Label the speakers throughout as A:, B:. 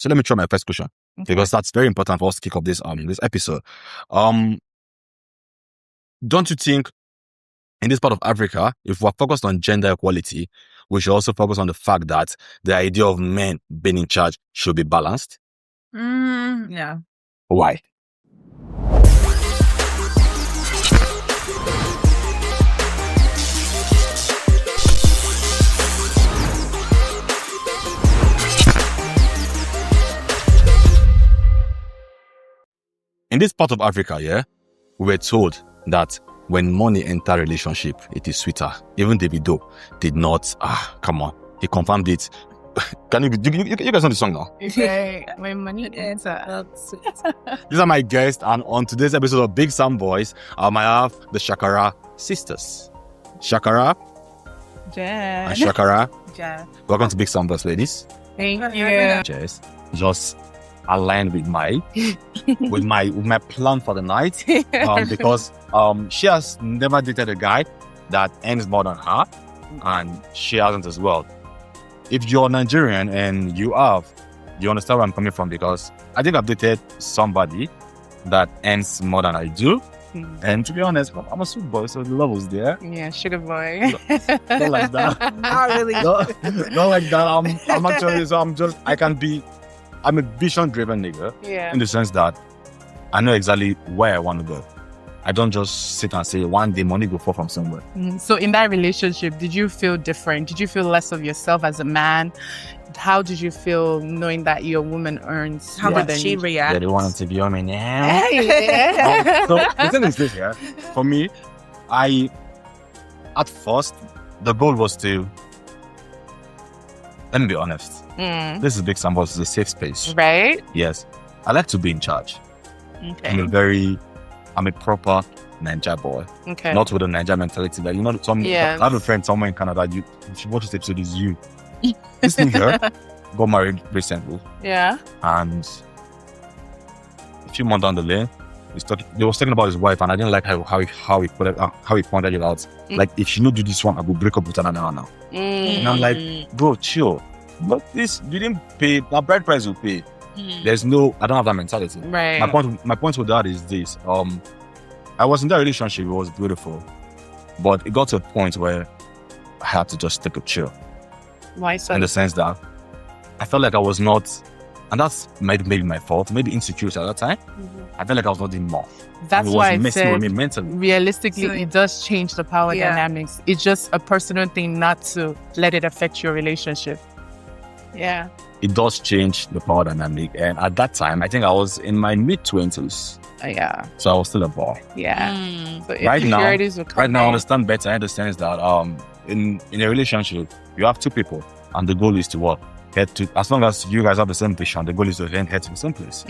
A: So let me try my first question, because that's very important for us to kick off this episode. Don't you think in this part of Africa, if we're focused on gender equality, we should also focus on the fact that the idea of men being in charge should be balanced?
B: Yeah.
A: Why? In this part of Africa, we were told that when money enter relationship, it is sweeter. Even Davido did not. Come on, he confirmed it. Can you guys know the song now?
B: Okay. When money enter.
A: These are my guests, and on today's episode of Big Sam Boys, I have the Shakara sisters. Shakara
B: Jen.
A: and Shakara.
B: Jen.
A: Welcome to Big Sam Boys, ladies.
B: Thank you.
A: Cheers. Just aligned with my plan for the night, because she has never dated a guy that earns more than her, and she hasn't as well. If you're Nigerian and you understand where I'm coming from, because I think I've dated somebody that earns more than I do. And to be honest, I'm a sweet boy, so the love was there.
B: Yeah, sugar boy.
A: Not like that.
B: Not really.
A: Not like that. I'm actually, I'm a vision-driven nigga.
B: Yeah.
A: In the sense that I know exactly where I want to go. I don't just sit and say one day money will fall from somewhere.
B: So in that relationship, did you feel different? Did you feel less of yourself as a man? How did you feel knowing that your woman earns
C: How
B: more
C: did
B: than
C: she
B: you?
C: react?
A: Yeah, they want to be on me now.
B: Yeah.
A: So the thing is this, for me, at first, the goal was to, let me be honest, this is Big Sam Boys, it's a safe space.
B: Right?
A: Yes, I like to be in charge.
B: Okay.
A: I'm a proper Ninja boy.
B: Okay.
A: Not with a Ninja mentality. Like,
B: Yes.
A: I have a friend somewhere in Canada, if you watch this episode, is you. This thing here got married recently.
B: Yeah.
A: And a few months down the lane, they was talking about his wife, and I didn't like how he pointed it out. Like, if she not do this one, I will break up with her now. And I'm like, bro, chill. But this, you didn't pay, now bride price will pay. I don't have that mentality.
B: Right.
A: My point with that is this. I was in that relationship, it was beautiful. But it got to a point where I had to just take a chill.
B: Why so?
A: In the sense that I felt like I was not, and that's maybe my fault, maybe insecurity at that time. I felt like I was not doing more.
B: That's
A: it
B: why I
A: was messing
B: said
A: with me mentally.
B: realistically,
C: So-
B: it does change the power
C: Yeah.
B: dynamics. It's just a personal thing not to let it affect your relationship. Yeah.
A: It does change the power dynamic. And at that time, I think I was in my mid-20s.
B: Yeah.
A: So I was still a boy.
B: Yeah. So
A: Right now,
B: insecurities will come
A: Right now, I
B: in.
A: understand better. I understand that in a relationship, you have two people, and the goal is to what? As long as you guys have the same vision, the goal is to head to the same place.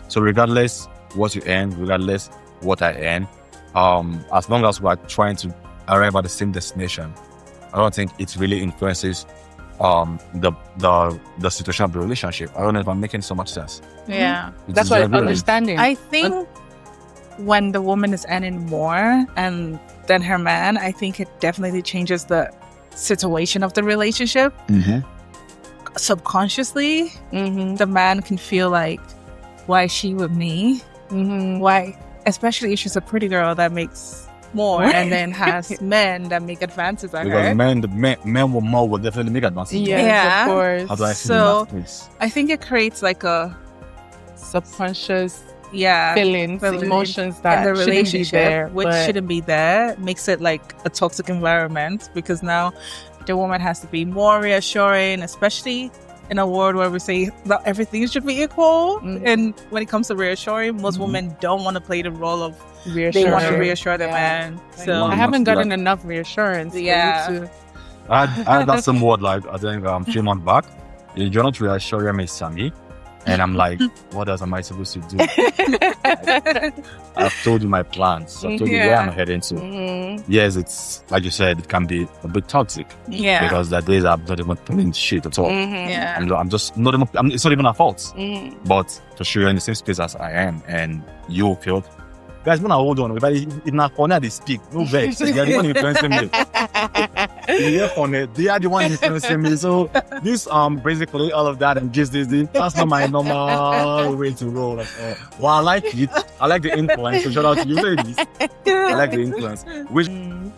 A: So regardless what you earn, regardless what I earn, as long as we're trying to arrive at the same destination, I don't think it really influences the situation of the relationship. I don't know if I'm making so much sense.
B: Yeah.
A: It
B: That's
A: is
B: what
A: very
B: understanding.
C: I think when the woman is earning more than her man, I think it definitely changes the situation of the relationship. Subconsciously, the man can feel like, why is she with me? Why? Especially if she's a pretty girl that makes more and then has men that make advances on
A: Because
C: her.
A: men will definitely make advances.
B: Yes,
C: Yeah.
B: of course.
A: How do I feel
C: So-
A: in that place?
C: I think it creates like a
B: Subconscious
C: feeling
B: emotions that
C: in the
B: shouldn't be
C: relationship,
B: there,
C: which
B: but-
C: shouldn't be there, makes it like a toxic environment, because now the woman has to be more reassuring, especially in a world where we say that everything should be equal. And when it comes to reassuring, most women don't want to play the role of they want to reassure the man. So
B: I haven't gotten enough reassurance. for you
C: Yeah.
B: to-
A: I had that same word like I think 3 months back. You're not reassuring me, Sammy. And I'm like, what else am I supposed to do? I've told you my plans. I've told you where I'm heading to. Yes, it's like you said, it can be a bit toxic
C: yeah,
A: because that days I'm not even putting shit at all.
C: yeah.
A: I'm just not even. It's not even our fault. But to show you're in the same space as I am, and you feel, guys, when I hold on, if not corner they speak, no vex. You're the one influencing me. Yeah, on it. They are the one influencing me. So this basically all of that and just this that's not my normal way to roll. Well, I like it. I like the influence. So shout out to you ladies. I like the influence. Which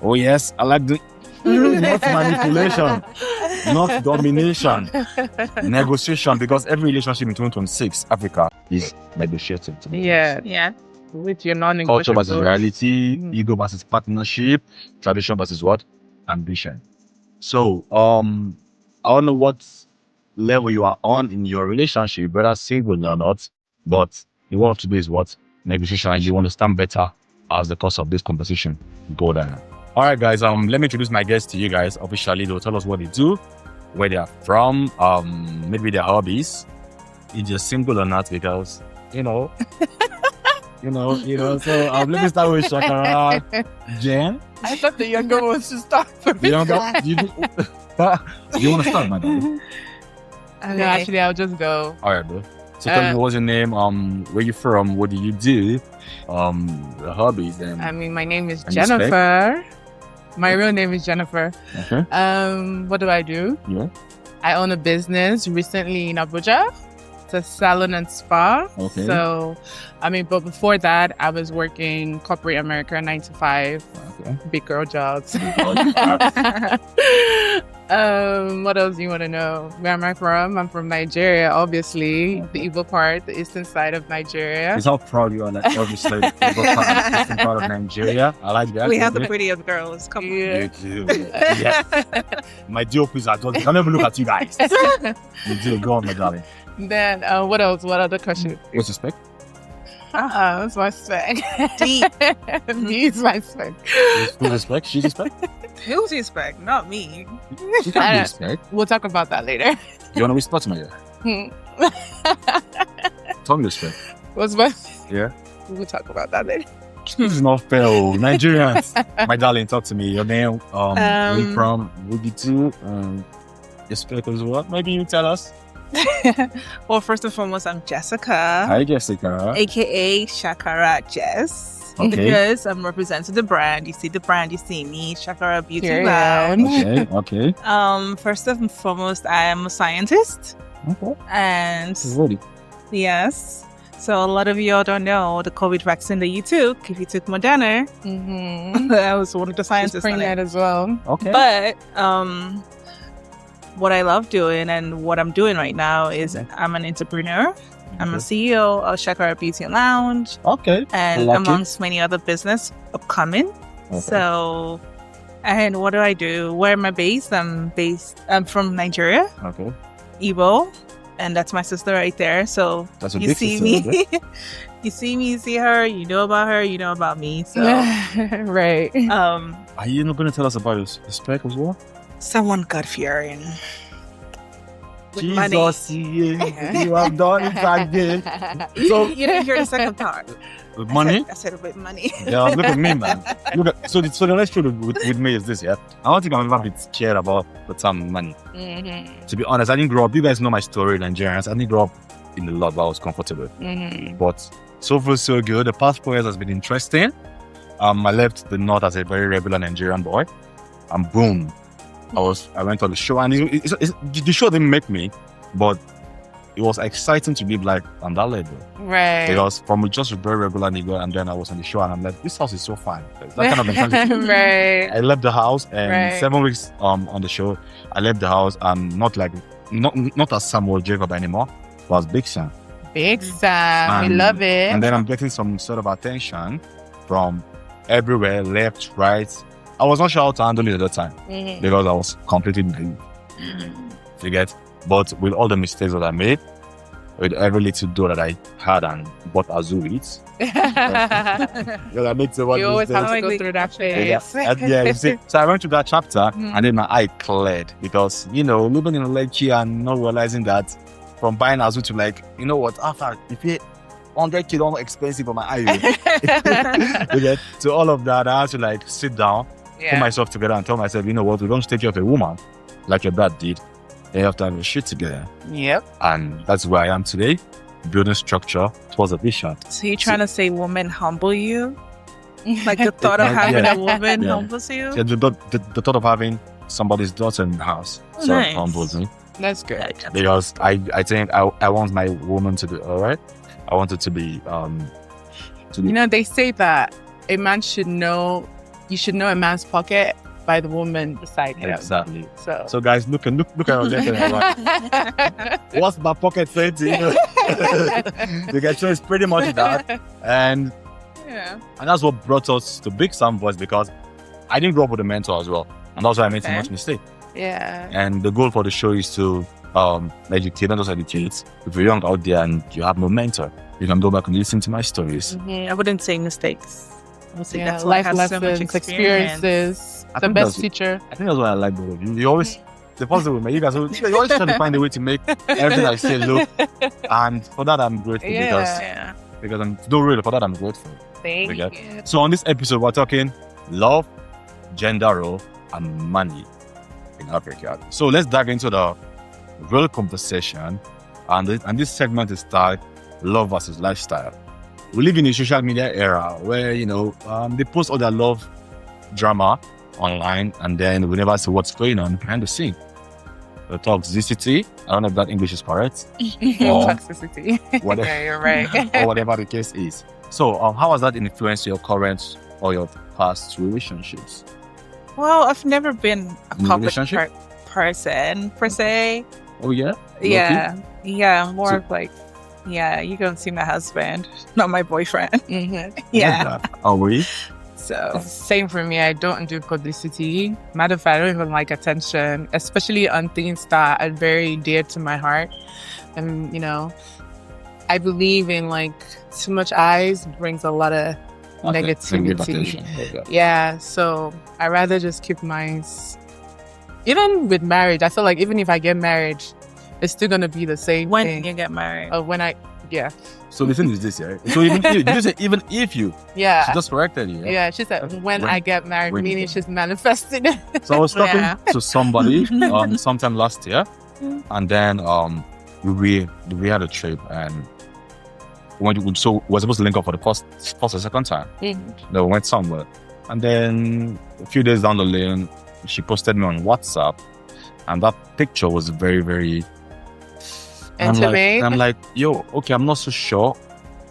A: oh yes, I like the not manipulation, not domination, negotiation. Because every relationship in 2026 Africa is negotiating.
B: Yeah. With your
A: Culture
B: non-negotiable.
A: versus reality, ego versus partnership, tradition versus what? Ambition. So, I don't know what level you are on in your relationship, whether single or not, but you want to do is what? Negotiation, and you understand better as the course of this conversation go down. All right, guys, let me introduce my guests to you guys officially. They'll tell us what they do, where they are from, maybe their hobbies, if you're single or not, because, you know, so let me start with Shakara. Jen?
B: I thought the younger ones should start first.
A: You want to start, madam?
B: No, actually, I'll just go.
A: All right, bro. So tell me, what's your name? Where you from? What do you do? The hobbies and.
B: I mean, my name is
A: and
B: Jennifer. My real name is Jennifer.
A: Okay.
B: What do I do?
A: Yeah.
B: I own a business recently in Abuja. It's a salon and spa.
A: Okay.
B: So, I mean, but before that, I was working corporate America, 9 to 5,
A: Okay.
B: big girl jobs. What else do you want to know? Where am I from? I'm from Nigeria, obviously. The evil part, the eastern side of Nigeria.
A: It's how proud you are that obviously the part of Nigeria. I like that.
C: We have the prettiest girls. Come on.
B: Yeah.
A: You do. Yes. My DOPs are just, I can't even look at you guys. You do. Go on, my darling.
B: Then, what else? What other question?
A: What's your spec?
B: That's my spec.
C: Deep.
B: Me is my spec.
A: Who's your spec? She's your spec?
C: Who's your spec? Not me.
A: She can't be a spec.
B: We'll talk about that later.
A: You want to whisper to my ear? Tell me the spec.
B: What's my?
A: Yeah.
B: We'll talk about that later.
A: This is not fair, oh. Nigerians. My darling, talk to me. Your name, where you from, where you do, your spec as well. Maybe you tell us.
C: Well, first and foremost, I'm Jessica,
A: Hi, Jessica.
C: aka Shakara Jess.
A: Okay.
C: Because I'm representing the brand. You see the brand, you see me, Shakara Beauty
B: Here I
C: Lounge.
B: am.
A: Okay.
C: First and foremost, I am a scientist.
A: Okay.
C: And
A: Ready.
C: yes, so a lot of y'all don't know the COVID vaccine that you took. If you took Moderna,
B: Mm-hmm.
C: I was one of the
B: Just
C: scientists on
B: pregnant
C: it.
B: as well.
A: Okay.
C: But what I love doing and what I'm doing right now is I'm an entrepreneur. I'm a CEO of Shakara Beauty Lounge
A: Okay.
C: and
A: like it.
C: amongst many other business upcoming.
A: Okay.
C: So, and what do I do? Where am I based? I'm from Nigeria,
A: Okay.
C: Igbo, and that's my sister right there. So
A: That's a
C: you
A: big
C: see
A: sister,
C: me, you see me, you see her, you know about her, you know about me. So,
B: Right.
A: Are you not going to tell us about the spec as well?
C: someone God fearing. With money.
A: Jesus, yeah. You have done it again. So,
C: You didn't hear the second part.
A: with money?
C: I said with money.
A: Yeah, look at me, man. Look at, so the next truth with me is this, yeah. I don't think I'm ever a bit scared about the term money.
B: Mm-hmm.
A: To be honest, I didn't grow up. You guys know my story, Nigerians. I didn't grow up in the lot, but I was comfortable.
B: Mm-hmm.
A: But so far, so good. The past 4 years has been interesting. I left the north as a very regular Nigerian boy, and boom, I went on the show, and the show didn't make me, but it was exciting to live like on that level.
B: Right.
A: Because from just a very regular nigga, and then I was on the show, and I'm like, this house is so fun. That kind of mentality.
B: Right.
A: I left the house, and
B: Right.
A: 7 weeks on the show, I left the house, and not as Samuel Jacob anymore, but as Big Sam.
B: Big Sam. We
A: And-
B: love it.
A: And then I'm getting some sort of attention from everywhere, left, right. I was not sure how to handle it at the time
B: Mhm.
A: because I was completely naive. You get? But with all the mistakes that I made, with every little dough that I had and bought Azuris, because I made so much
B: You always have
A: mistakes.
B: to go through that phase.
A: Yeah, you see. So I went through that chapter
B: Mhm.
A: and then my eye cleared because, living in a Lekki and not realizing that from buying Azu to like, you know what, after if you 100K don't expensive for my eye. You get? So all of that, I had to like sit down, put
B: Yeah.
A: myself together and tell myself, you know what, we're going to take care of a woman like your dad did. And you have to have your shit together.
B: Yep.
A: And that's where I am today, building structure towards a vision.
C: So you're trying to say women humble you? Like the thought of
A: Yeah.
C: having a woman
A: Yeah.
C: humbles you?
A: Yeah, the thought of having somebody's daughter in the house.
C: Oh,
A: So it
C: nice.
A: humbles me
B: That's good.
A: because I think I want my woman to be all right. I want it to be
B: You know, they say that a man should know, you should know a man's pocket by the woman beside him.
A: exactly.
B: So,
A: So guys, look at our left and our right. What's my pocket saying to you? You can show it's pretty much that. And
B: yeah.
A: that's what brought us to Big Sam Voice, because I didn't grow up with a mentor as well. And that's why I made so
C: Okay.
A: much mistake.
B: Yeah.
A: And the goal for the show is to educate, not just educate. If you're young out there and you have no mentor, you can go back and listen to my stories.
C: I wouldn't say mistakes. I would say
B: Yeah,
C: that's what
B: life
C: has so much
B: lessons,
C: experience.
B: experiences,
A: I
B: the
A: think
B: best
A: that's-
B: teacher.
A: I think that's what I like both of you. You always, the positive with me, you guys you always try to find a way to make everything I say look. And for that, I'm grateful
C: Yeah.
A: because I'm no really for that I'm grateful.
B: Thank
A: Okay.
B: you.
A: So on this episode, we're talking love, gender role, and money in Africa. So let's dive into the real conversation. And this segment is titled Love versus Lifestyle. We live in a social media era where, they post all their love drama online, and then we never see what's going on behind the scene. The toxicity, I don't know if that English is correct,
B: Toxicity.
A: Whatever.
B: Yeah, you're right.
A: or whatever the case is. So how has that influenced your current or your past relationships?
C: Well, I've never been a
A: In a
C: public
A: relationship?
C: person per se.
A: Oh yeah?
C: Yeah, more
A: So-
C: of like, yeah, you don't see my husband, not my boyfriend.
B: Mhm.
C: Yeah.
A: Are we?
C: So
B: Same for me. I don't do publicity. Matter of fact, I don't even like attention, especially on things that are very dear to my heart. And, I believe in like too much eyes brings a lot of negativity.
A: attention. Okay.
B: Yeah. So I rather just keep mine. Even with marriage, I feel like even if I get married, it's still going to be the same
C: when
B: thing.
C: you get married,
B: Yeah.
A: So the thing is this, yeah. So even if, did you say even if you,
B: Yeah.
A: she just corrected you.
B: Yeah, she said when
A: When-
B: I get married,
A: when you
B: meaning
A: get-
B: she's manifesting it.
A: So I was talking
C: Yeah.
A: to somebody sometime last year, and then we had a trip, and so we were supposed to link up for the first or second time. Then we went somewhere, and then a few days down the lane, she posted me on WhatsApp, and that picture was very, very
B: Intimate.
A: I'm like, yo, okay, I'm not so sure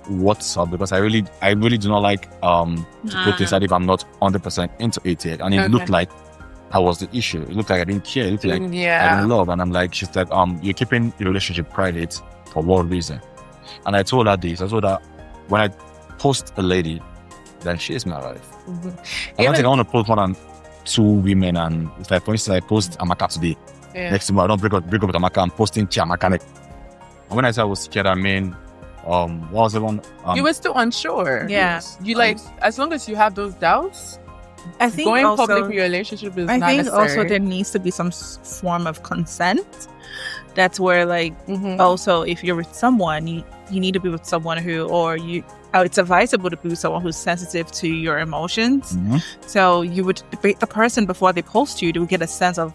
A: what's up, because I really do not like to put inside if I'm not 100% into it yet. And it
B: Okay.
A: looked like I was the issue. It looked like I didn't care. It looked like I
B: Yeah.
A: didn't love. And I'm like, she's like, you're keeping your relationship private for what reason? And I told her this. I told her, when I post a lady, then she is my wife. I don't
B: Even-
A: think I want to post more than 2 women. And if I, for instance, I post Amaka today,
B: Yeah.
A: next tomorrow I don't break up with Amaka, I'm posting Chiamaka next. And when I said I was scared, I mean, what was the one?
B: You were still unsure.
C: Yeah.
A: yes.
B: You like, as long as you have those doubts,
C: I think
B: going
C: also,
B: public with your relationship is
C: I
B: not
C: think
B: necessary.
C: also there needs to be some form of consent. That's where like
B: Mhm.
C: also if you're with someone, you need to be with someone it's advisable to be with someone who's sensitive to your emotions.
A: Mhm.
C: So you would debate the person before they post you to get a sense of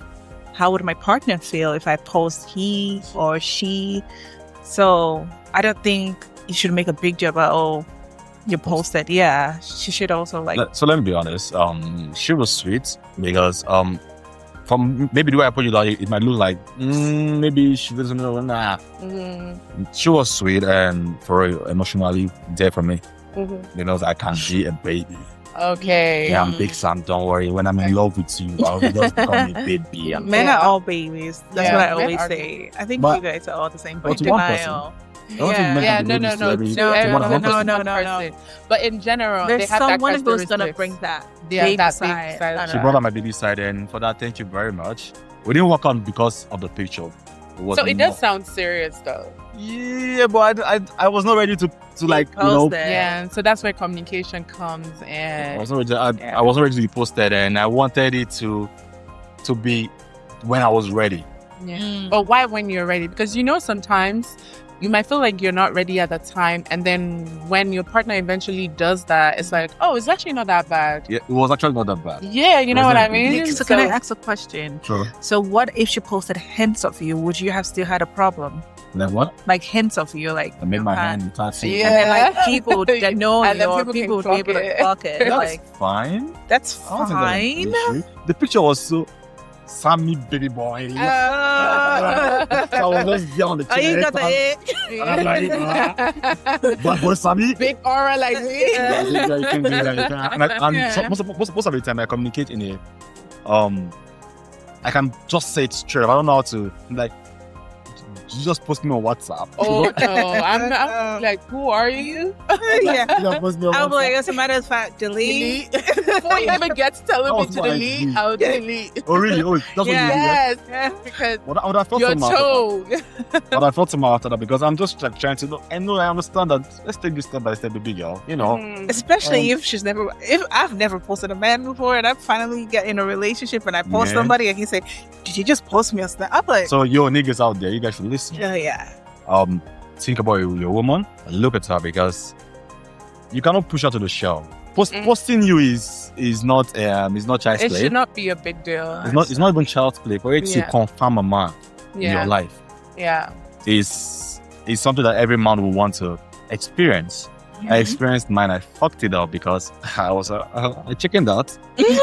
C: how would my partner feel if I post he or she. So I don't think you should make a big deal about you posted. Yeah, she should also like.
A: So let me be honest. She was sweet because from maybe the way I put it out, it might look like maybe she doesn't know. Nah,
B: Mhm.
A: she was sweet and for real, emotionally there for me.
B: Mhm.
A: I can be a baby.
B: Okay.
A: Yeah, I'm Big Sam. Don't worry. When I'm in love with you, I'll just become a baby. And
C: Men
B: Yeah.
C: are all babies. That's
B: Yeah,
C: what I
B: men
C: always
B: are-
C: say. I think
A: But-
C: you guys are all the same,
A: but
C: but
A: to one person.
C: denial.
A: I don't think men
B: Yeah,
A: can be
B: no,
A: babies
B: no,
A: to every-
B: no,
C: No,
A: to one
C: no,
A: person.
C: no.
B: person. But in general,
C: There's
B: they have that
C: someone who's gonna
B: characteristics.
C: bring that.
B: Yeah,
C: baby
B: that big
C: side.
B: side.
C: I
A: She
C: don't
A: brought
C: know.
A: out my baby side, and for that, thank you very much. We didn't work on because of the picture.
B: So it does sound serious though.
A: Yeah, but I was not ready to like
C: Post it.
B: Yeah, so that's where communication comes
A: I
B: and
A: was not ready.
C: Yeah.
A: I wasn't ready to be posted, and I wanted it to be when I was ready.
B: yeah.
C: Mm.
B: But why when you're ready? Because sometimes you might feel like you're not ready at that time, and then when your partner eventually does that, it's like, oh, it's actually not that bad.
A: Yeah, it was actually not that bad.
B: Yeah, you know what I
A: Wasn't
B: mean?
C: So can I ask a question?
A: Sure.
C: So what if she posted hints of you? Would you have still had a problem?
A: Then what?
C: Like hints of you, like
A: I made
C: your
A: my
C: hand.
A: hand touching.
B: Yeah.
C: And then like people that know
B: And then
C: you, or
B: people
C: people
B: can
C: would be able
B: clock
C: to
B: it.
C: clock it.
A: That's
C: Like
A: fine.
C: that's
A: I don't think that's an
C: fine.
A: issue. The picture was Sammy baby boy. So I was just there on the
C: Oh, you got the it.
A: I'm like, Black boy Sammy.
B: Big aura like me.
A: Yeah, you can do that. You can. And
B: Yeah.
A: so most of the time I communicate in a I can just say it straight. I don't know how to like. You just post me on WhatsApp.
B: Oh no, I'm like, who are you?
C: Yeah.
A: You just post me on
C: I'm
A: WhatsApp.
C: like, as a matter of fact, delete.
B: Before you even get to telling me
A: That was
B: to
A: what I
B: delete,
A: did.
B: I'll delete.
A: Oh really? Oh, that's what you
C: Yeah.
A: do.
B: Yes,
C: Yeah.
B: because
A: What I would have felt
B: your
A: somehow.
B: tone.
A: But I felt somehow after that because I'm just like trying to look. I know I understand that. Let's take this step by step, baby girl. You know.
C: Especially if I've never posted a man before and I finally get in a relationship and I post
A: Yeah.
C: somebody and he say, "Did you just post me on Snap?" I'm like,
A: So yo niggas out there, you guys should listen.
C: oh yeah.
A: Think about your woman and look at her because you cannot push her to the shell. Posting you is not child's
B: It
A: play.
B: should not be a big deal.
A: It's not even child's play for it to
B: Yeah.
A: confirm a man in your
B: Yeah,
A: life.
B: yeah.
A: Is something that every man will want to experience. I experienced mine. I fucked it up because I was I chickened out.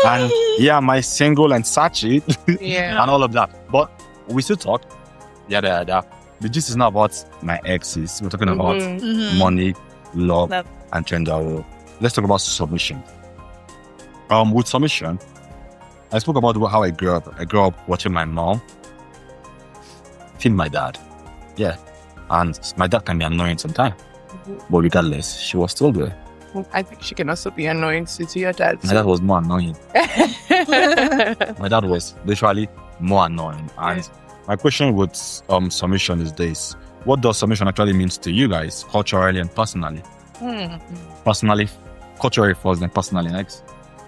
A: And yeah, my single and Sachi
B: Yeah.
A: and all of that. But we still talk. Yada. The gist is not about my exes. We're talking about
B: Mhm.
C: Mhm.
A: money, love,
C: Love.
A: and gender role. Let's talk about submission. With submission, I spoke about how I grew up. I grew up watching my mom feed my dad. Yeah. And my dad can be annoying sometimes. But regardless, she was still there.
B: I think she can also be annoying to your dad.
A: My dad was more annoying. My dad was literally more annoying. And my question with submission is this. What does submission actually means to you guys, culturally and personally? Personally, culturally first, then personally next.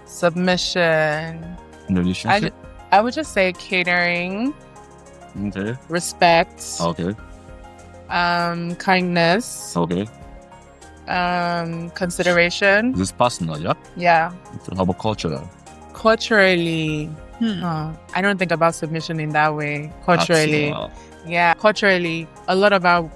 B: Submission.
A: In the relationship?
B: I would just say catering,
A: Okay.
B: respect,
A: Okay.
B: kindness,
A: Okay.
B: consideration.
A: This is personal, yeah?
B: Yeah.
A: So how about cultural?
B: Culturally,
C: Hmm.
B: I don't think about submission in that way. Culturally,
A: That's,
B: yeah. Culturally, a lot of our,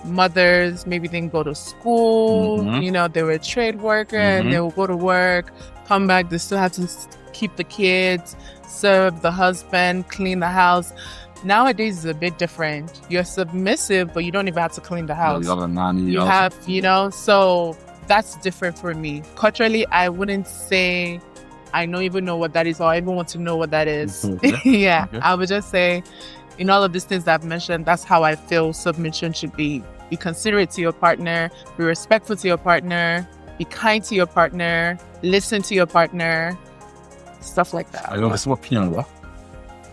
B: mothers maybe didn't go to school.
A: Mhm.
B: They were a trade worker and they will go to work, come back. They still have to keep the kids, serve the husband, clean the house. Nowadays is a bit different. You're submissive, but you don't even have to clean the house.
A: you have a nanny.
B: You have, so that's different for me. Culturally, I wouldn't say I don't even know what that is, or I even want to know what that is. Yeah.
A: Okay.
B: I would just say, in all of these things I've mentioned, that's how I feel submission should be. Be considerate to your partner, be respectful to your partner, be kind to your partner, listen to your partner, stuff like that.
A: I know this opinion, what?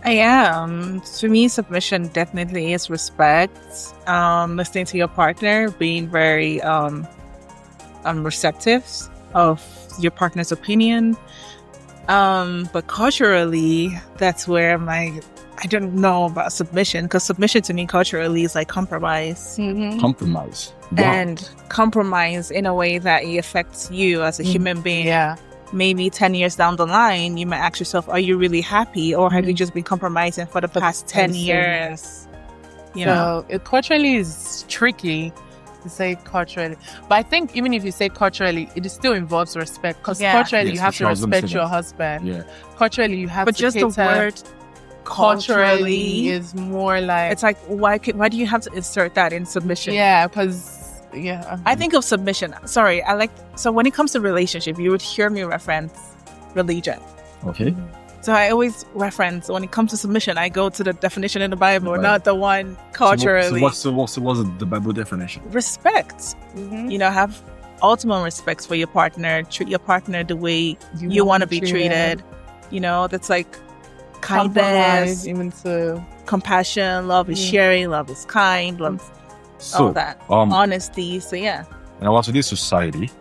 C: I am. To me, submission definitely is respect. Listening to your partner, being very receptive of your partner's opinion. But culturally, that's where I don't know about submission, because submission to me culturally is like compromise.
B: Mhm.
A: Compromise. Wow.
C: And compromise in a way that it affects you as a human being.
B: Yeah.
C: Maybe 10 years down the line, you might ask yourself, are you really happy? Or have you just been compromising for the past 10 years? You know?
B: So it culturally is tricky to say culturally. But I think even if you say culturally, it still involves respect. Because
C: Yeah.
B: culturally,
A: Yes,
B: you have
A: for
B: to
A: sure, I was gonna
B: respect
A: say
B: your
A: that.
B: husband.
A: Yeah.
B: Culturally, you have
C: But
B: to
C: just the
B: cater.
C: word
B: Culturally is more like...
C: it's like, why do you have to insert that in submission?
B: Yeah, because... Yeah.
C: I think of submission. Sorry, so when it comes to relationship, you would hear me reference religion.
A: Okay.
C: So I always reference, when it comes to submission, I go to the definition in the Bible,
A: Right.
C: not the one culturally.
A: So what's the Bible definition?
C: Respect.
B: Mhm.
C: Have ultimate respect for your partner. Treat your partner the way you want to be treated. That's like kindness,
B: Compromise, even to...
C: compassion, love is
B: Yeah.
C: sharing, love is kind, love is all
A: So
C: that.
A: um
C: Honesty. So yeah.
A: in our today's society,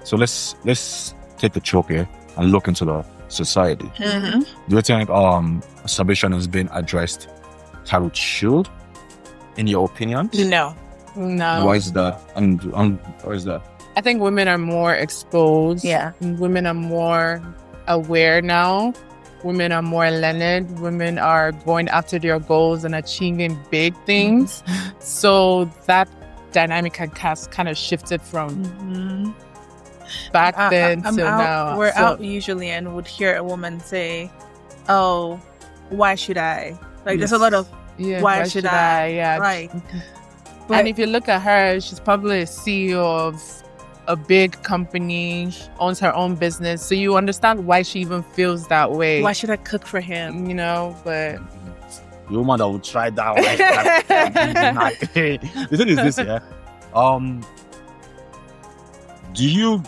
A: so let's take the choke here and look into the society.
C: Mm-hmm.
A: Do you think submission has been addressed how it should, in your opinion?
C: No.
B: No.
A: Why is that? And why is that?
B: I think women are more exposed.
C: Yeah.
B: Women are more aware now. Women are more learned. Women are going after their goals and achieving big things. So that dynamic has kind of shifted from back then
C: I'm
B: till
C: out,
B: now.
C: We're
B: So-
C: out usually and would hear a woman say, "Oh, why should I? Like, there's a lot of
B: Yeah.
C: why should I?
B: Yeah.
C: Like,
B: And if you look at her, she's probably a CEO of a big company, owns her own business. So you understand why she even feels that way.
C: why should I cook for him?
B: You know, but
A: The woman that would try that. Like, the thing is this, yeah. Do you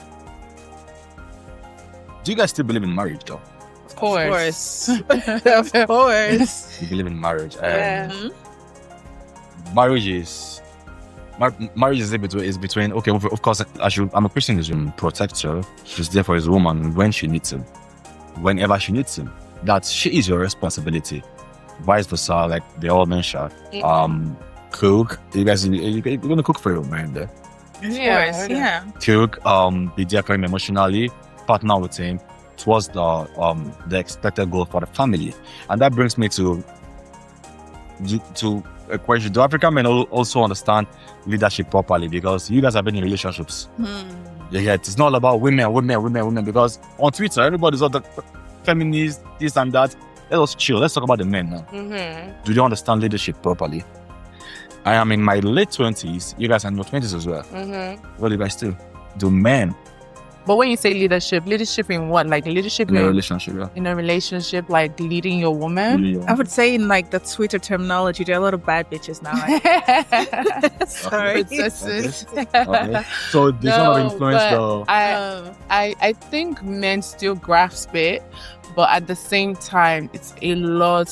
A: guys still believe in marriage, though?
B: of course.
C: Of course.
A: You believe in marriage?
B: Yeah.
A: Marriage is between okay, of course, I'm a Christian who protects her. She's there for his woman when she needs him, whenever she needs him. That she is your responsibility. Vice versa, like they all mentioned. Cook. You guys, you're gonna cook for your man there.
B: Yeah.
C: Yeah.
A: Cook. Be there for him emotionally. Partner with him towards the expected goal for the family. And that brings me to a question: do African men also understand leadership properly? Because you guys have been in relationships. Yeah, it's not all about women. Because on Twitter, everybody's all the feminists, this and that. Let us chill. Let's talk about the men now. Do they understand leadership properly? I am in my late 20s. You guys are in your 20s as well. What do you guys do? Do men
B: But when you say leadership in what? Like leadership
A: in a relationship? Yeah.
B: in a relationship, like leading your woman?
C: I would say in like the Twitter terminology, there are a lot of bad bitches now. Sorry.
A: Okay. So this sort of influence though.
B: I think men still grasp it, but at the same time, it's a lot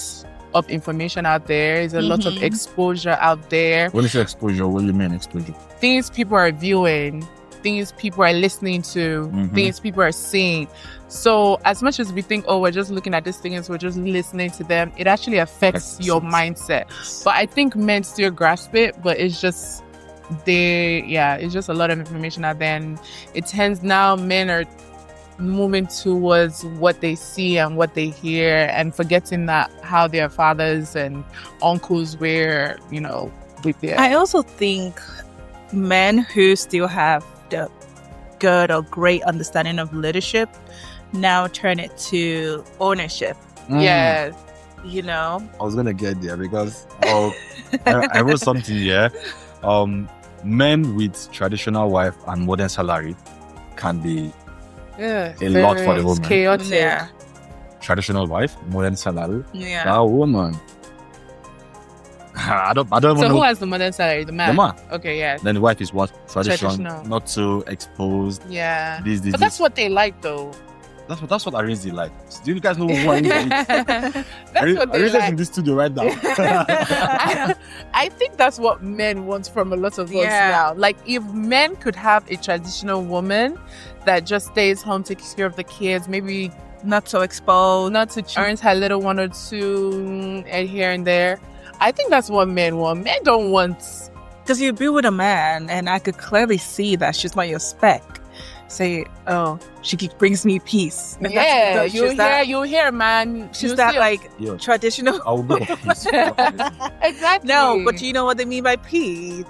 B: of information out there. There's a lot of exposure out there.
A: When you say exposure, what do you mean exposure?
B: Things people are viewing, things people are listening to, things people are seeing. So as much as we think, oh, we're just looking at these things, we're just listening to them, it actually affects your mindset. But I think men still grasp it, but it's just it's just a lot of information out there, and it tends now men are moving towards what they see and what they hear, and forgetting that how their fathers and uncles were, with their.
C: I also think men who still have the good or great understanding of leadership now turn it to ownership.
B: Yes.
A: I was gonna get there because I wrote something here. Men with traditional wife and modern salary can be a lot for the woman.
B: Chaotic.
C: Yeah.
A: Traditional wife, modern salary.
C: Yeah.
A: That woman. I don't even
B: So
A: know.
B: who has the modern salary? The man.
A: The man.
B: Okay, yeah.
A: Then the wife is what?
B: Traditional.
A: Not too exposed.
B: Yeah.
A: This.
B: But that's what they like, though.
A: That's what Arinzi like. Do you guys know what Arinzi is?
B: That's what they
A: Arinzi's
B: like.
A: in this studio right now.
B: I think that's what men want from a lot of us now. Like, if men could have a traditional woman that just stays home, takes care of the kids, maybe
C: Not so exposed.
B: not to earns her little one or two here and there. I think that's what men want. Men don't want.
C: Because you be with a man, and I could clearly see that she's not your spec. Say, oh, she brings me peace. And that's
B: you hear, man.
C: She's that like
A: Yo.
C: traditional.
A: I will go for peace.
B: Exactly.
C: No, but you know what they mean by peace.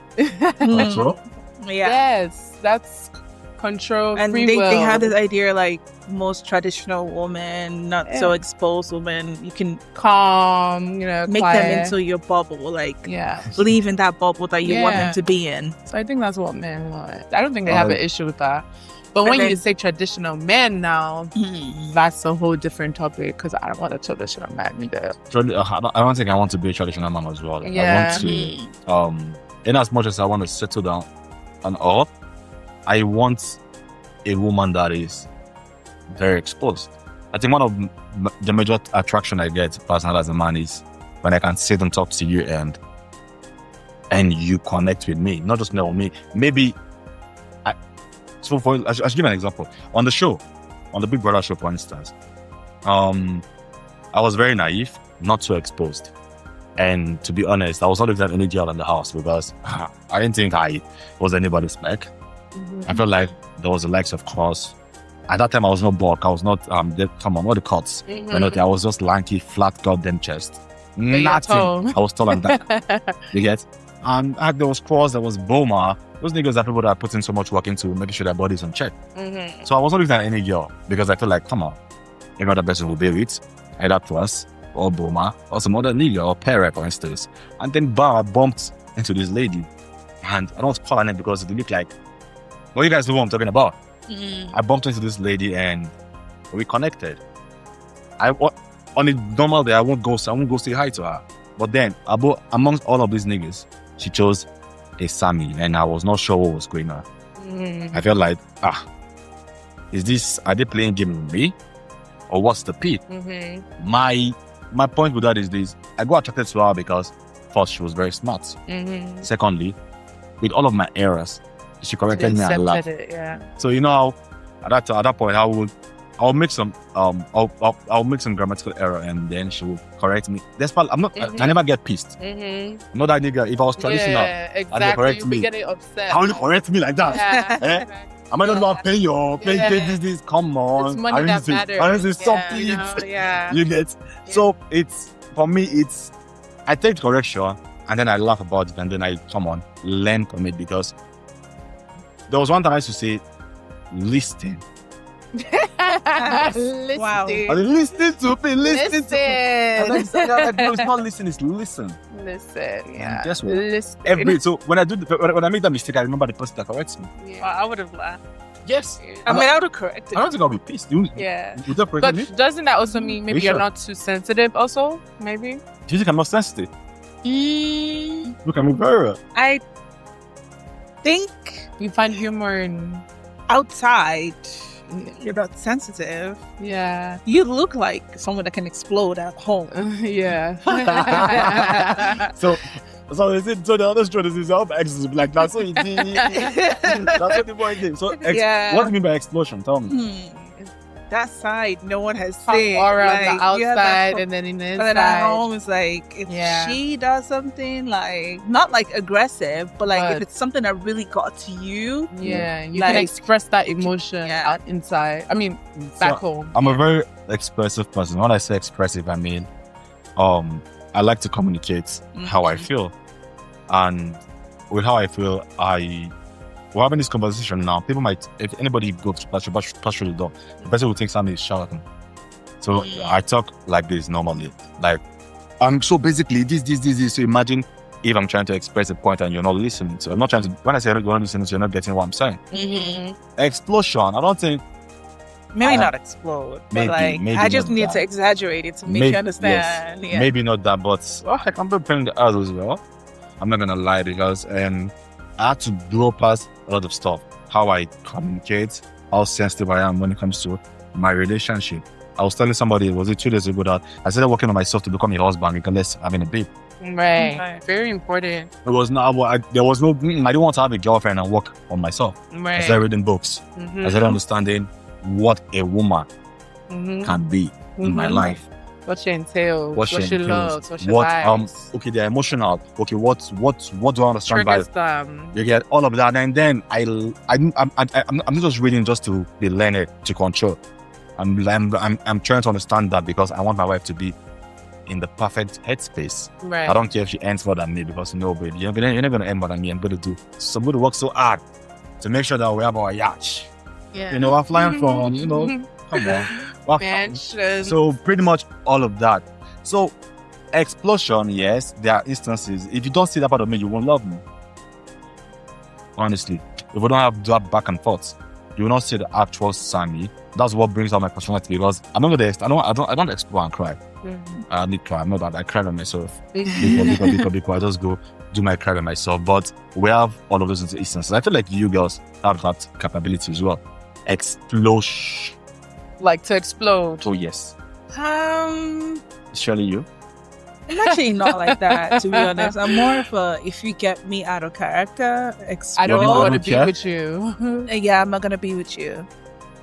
A: Control?
C: Yeah.
B: Yes, that's control.
C: And
B: free
C: they
B: will.
C: have this idea like most traditional women, not so exposed women, you can
B: calm,
C: make
B: quiet.
C: them into your bubble, like
B: Yeah.
C: live in that bubble that you want
B: Yeah.
C: them to be in.
B: So I think that's what men want. I don't think they have an issue with that. But when you say traditional men now, that's a whole different topic, because I don't want a traditional man either.
A: I don't think I want to be a traditional man as well.
B: Yeah.
A: I want to, in as much as I want to settle down and all, I want a woman that is very exposed. I think one of the major attraction I get personally as a man is when I can sit and talk to you and you connect with me, not just know me. Maybe I should give an example. On the show, on the Big Brother show, for instance, I was very naive, not so exposed. And to be honest, I was not even that any girl in the house because I didn't think I was anybody's spec. I felt like there was the likes of Cross. At that time, I was not bulk. I was not, what the cuts? I was just lanky, flat, goddamn chest. Nothing. I was tall like that. You get? And there was Cross, there was Boma. Those niggas are people that are putting so much work into making sure their body's on check. So I was not looking at any girl because I felt like, come on, every other person will bear it. Either Cross, or Boma or some other nigga or Pere, for instance. And then I bumped into this lady. And I don't call her name because it looked like, well, you guys know what I'm talking about. I bumped into this lady and we connected. On a normal day, I won't go say hi to her. But then, amongst all of these niggas, she chose a Sammy, and I was not sure what was going on. I felt like, are they playing game with me? Or what's the P? My point with that is this: I got attracted to her because first, she was very smart. Secondly, with all of my errors, she corrected me a lot. So you know, at that point, I'll make some I'll make some grammatical error, and then she will correct me. That's why I never get pissed. Not that nigga. If I was traditional, and they correct me,
B: getting upset.
A: how will you correct me like that? Am I not about pay this? Come on.
B: It's money that matters.
A: I need to stop it. You get. So for me, I take correction and then I laugh about it and then I learn from it, because there was one time I used to say, listen.
C: Wow.
A: Listen to me. Listen to me. And then it's not listen, it's listen.
B: Listen, yeah.
A: And guess what?
B: Listen.
A: So when I make that mistake, I remember the person that corrects me.
B: Yeah.
C: Well, I would have laughed.
A: Yes.
C: I mean, I would have corrected.
A: I don't think I'll be pissed. You don't correct me?
B: But doesn't that also mean maybe
A: Sure?
B: you're not too sensitive also? Maybe?
A: Do you think I'm not sensitive? Look at me very well.
C: I think
B: You find humor in...
C: outside, you're not sensitive.
B: Yeah.
C: You look like someone that can explode at home.
B: Yeah.
A: So the other strategy is how X is like that's what it is. That's what the boy did. So what do you mean by explosion? Tell me.
C: That side, no one has
B: Some
C: seen.
B: aura
C: Like,
B: on the outside
C: that-
B: and then in the
C: But then at
B: inside.
C: home, it's like if
B: Yeah.
C: she does something like not like aggressive, but like if
B: But-
C: it's something that really got to you.
B: Yeah, you
C: Like-
B: can express that emotion
C: Yeah.
B: out inside. I mean, back home.
A: I'm a very expressive person. When I say expressive, I mean, I like to communicate how I feel, and with how I feel, we're having this conversation now. People might, if anybody goes to pass through the door, the person will think somebody is shouting. So I talk like this normally. Like, so basically, this. So imagine if I'm trying to express a point and you're not listening. So I'm not trying to, when I say you're not listening, so you're not getting what I'm saying. Explosion, I don't think.
C: Maybe not explode, but
A: maybe
C: I just
A: not
C: need
A: that.
C: to exaggerate it to make you understand.
A: Yes,
C: Yeah.
A: maybe not that, but I can preparing the others as well. I'm not gonna lie, because I had to grow past a lot of stuff. How I communicate, how sensitive I am when it comes to my relationship. I was telling somebody, was it 2 days ago, that I started working on myself to become a husband, regardless of having a babe.
B: Right. Very important.
A: It was not. I didn't want to have a girlfriend and work on myself.
B: Right.
A: I started reading books. I started understanding what a woman can be in my life.
B: What she entails, what she
A: entails,
B: loves, what she likes.
A: Okay, they're emotional. Okay, what do I understand by
B: Triggers them.
A: you get all of that, and then I'm not just reading just to be learned to control. I'm trying to understand that because I want my wife to be in the perfect headspace.
B: Right.
A: I don't care if she earns more than me, because baby, you're never gonna earn more than me. I'm gonna work so hard to make sure that we have our yacht.
B: Yeah.
A: We're flying from, come on.
B: Mansion.
A: So pretty much all of that. So explosion, yes, there are instances. If you don't see that part of me, you won't love me. Honestly, if we don't have that back and forth, you will not see the actual Sammy. That's what brings out my personality, because I'm not gonna. I don't explore and cry. I need cry. I'm not that. I cry by myself. Because I just go do my cry by myself. But we have all of those instances. I feel like you girls have that capability as well. Explosion.
B: Like to explode.
A: Oh yes.
C: Surely
A: you.
C: I'm actually not like that, to be honest. I'm more of a, if you get me out of character, explode.
B: I don't even want to be
A: care?
B: with you.
C: Yeah, I'm not gonna be with you.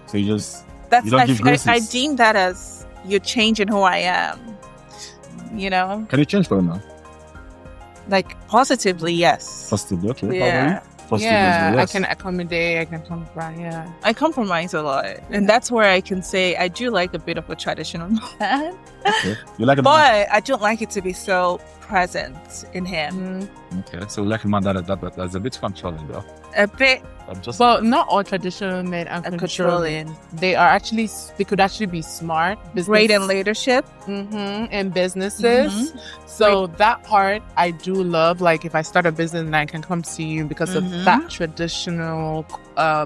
A: So you just
C: That's
A: you don't give graces.
C: I deem that as you're changing who I am. You know,
A: Can you change for now?
C: like positively, yes.
A: Positively, okay.
C: Yeah.
A: Positively,
B: Yeah,
A: yes.
B: I can accommodate, I can compromise, yeah.
C: I compromise a lot, and that's where I can say I do like a bit of a traditional man,
A: Okay. You like a man?
C: but I don't like it to be so present in him.
A: Okay, so you like a man that's a bit controlling though.
C: A bit,
A: I'm just
B: Well, not all traditional men are
C: And
B: controlling.
C: controlling.
B: They could actually be smart.
C: Great in leadership.
B: In businesses. So that part I do love. Like if I start a business and I can come to you because of that traditional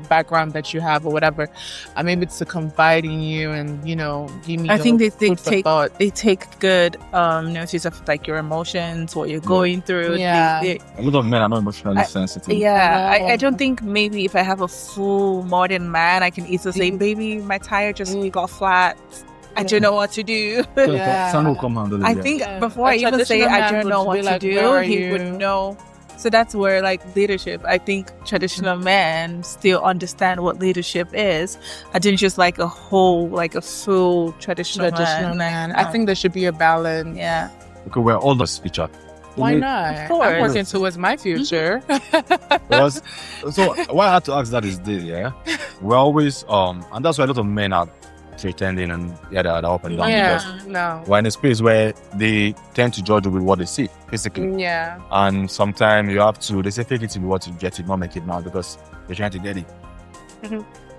B: background that you have or whatever, I'm able to confide in you and give me.
C: I think they
B: food for thought.
C: take good notice of like your emotions, what you're going through.
B: Yeah.
C: They-
A: a lot of men are not emotionally sensitive.
C: Yeah, I don't think maybe if I have a full modern man, I can easily say, baby, my tire just got flat. I don't know what to do.
A: Son will come handle it.
C: I
A: yeah.
C: think
B: Yeah.
C: before I
B: A
C: even say
B: traditional
C: I
B: man
C: don't
B: would
C: know
B: be
C: what to
B: like,
C: do,
B: "Where are
C: he would
B: you?"
C: know. So that's where like leadership, I think traditional men still understand what leadership is. I didn't just like a full traditional man.
B: I think there should be a balance.
C: Yeah.
A: Because we're all the each other.
B: Why not?
C: Of course.
B: I'm working towards my future.
A: Because, so why I had to ask that is this, yeah. We're always and that's why a lot of men are pretending and they're up and down because
B: No.
A: we're in a space where they tend to judge you with what they see physically.
B: Yeah.
A: And sometimes you have to, they say fake it till you want to get it, not make it now because you're trying to get it.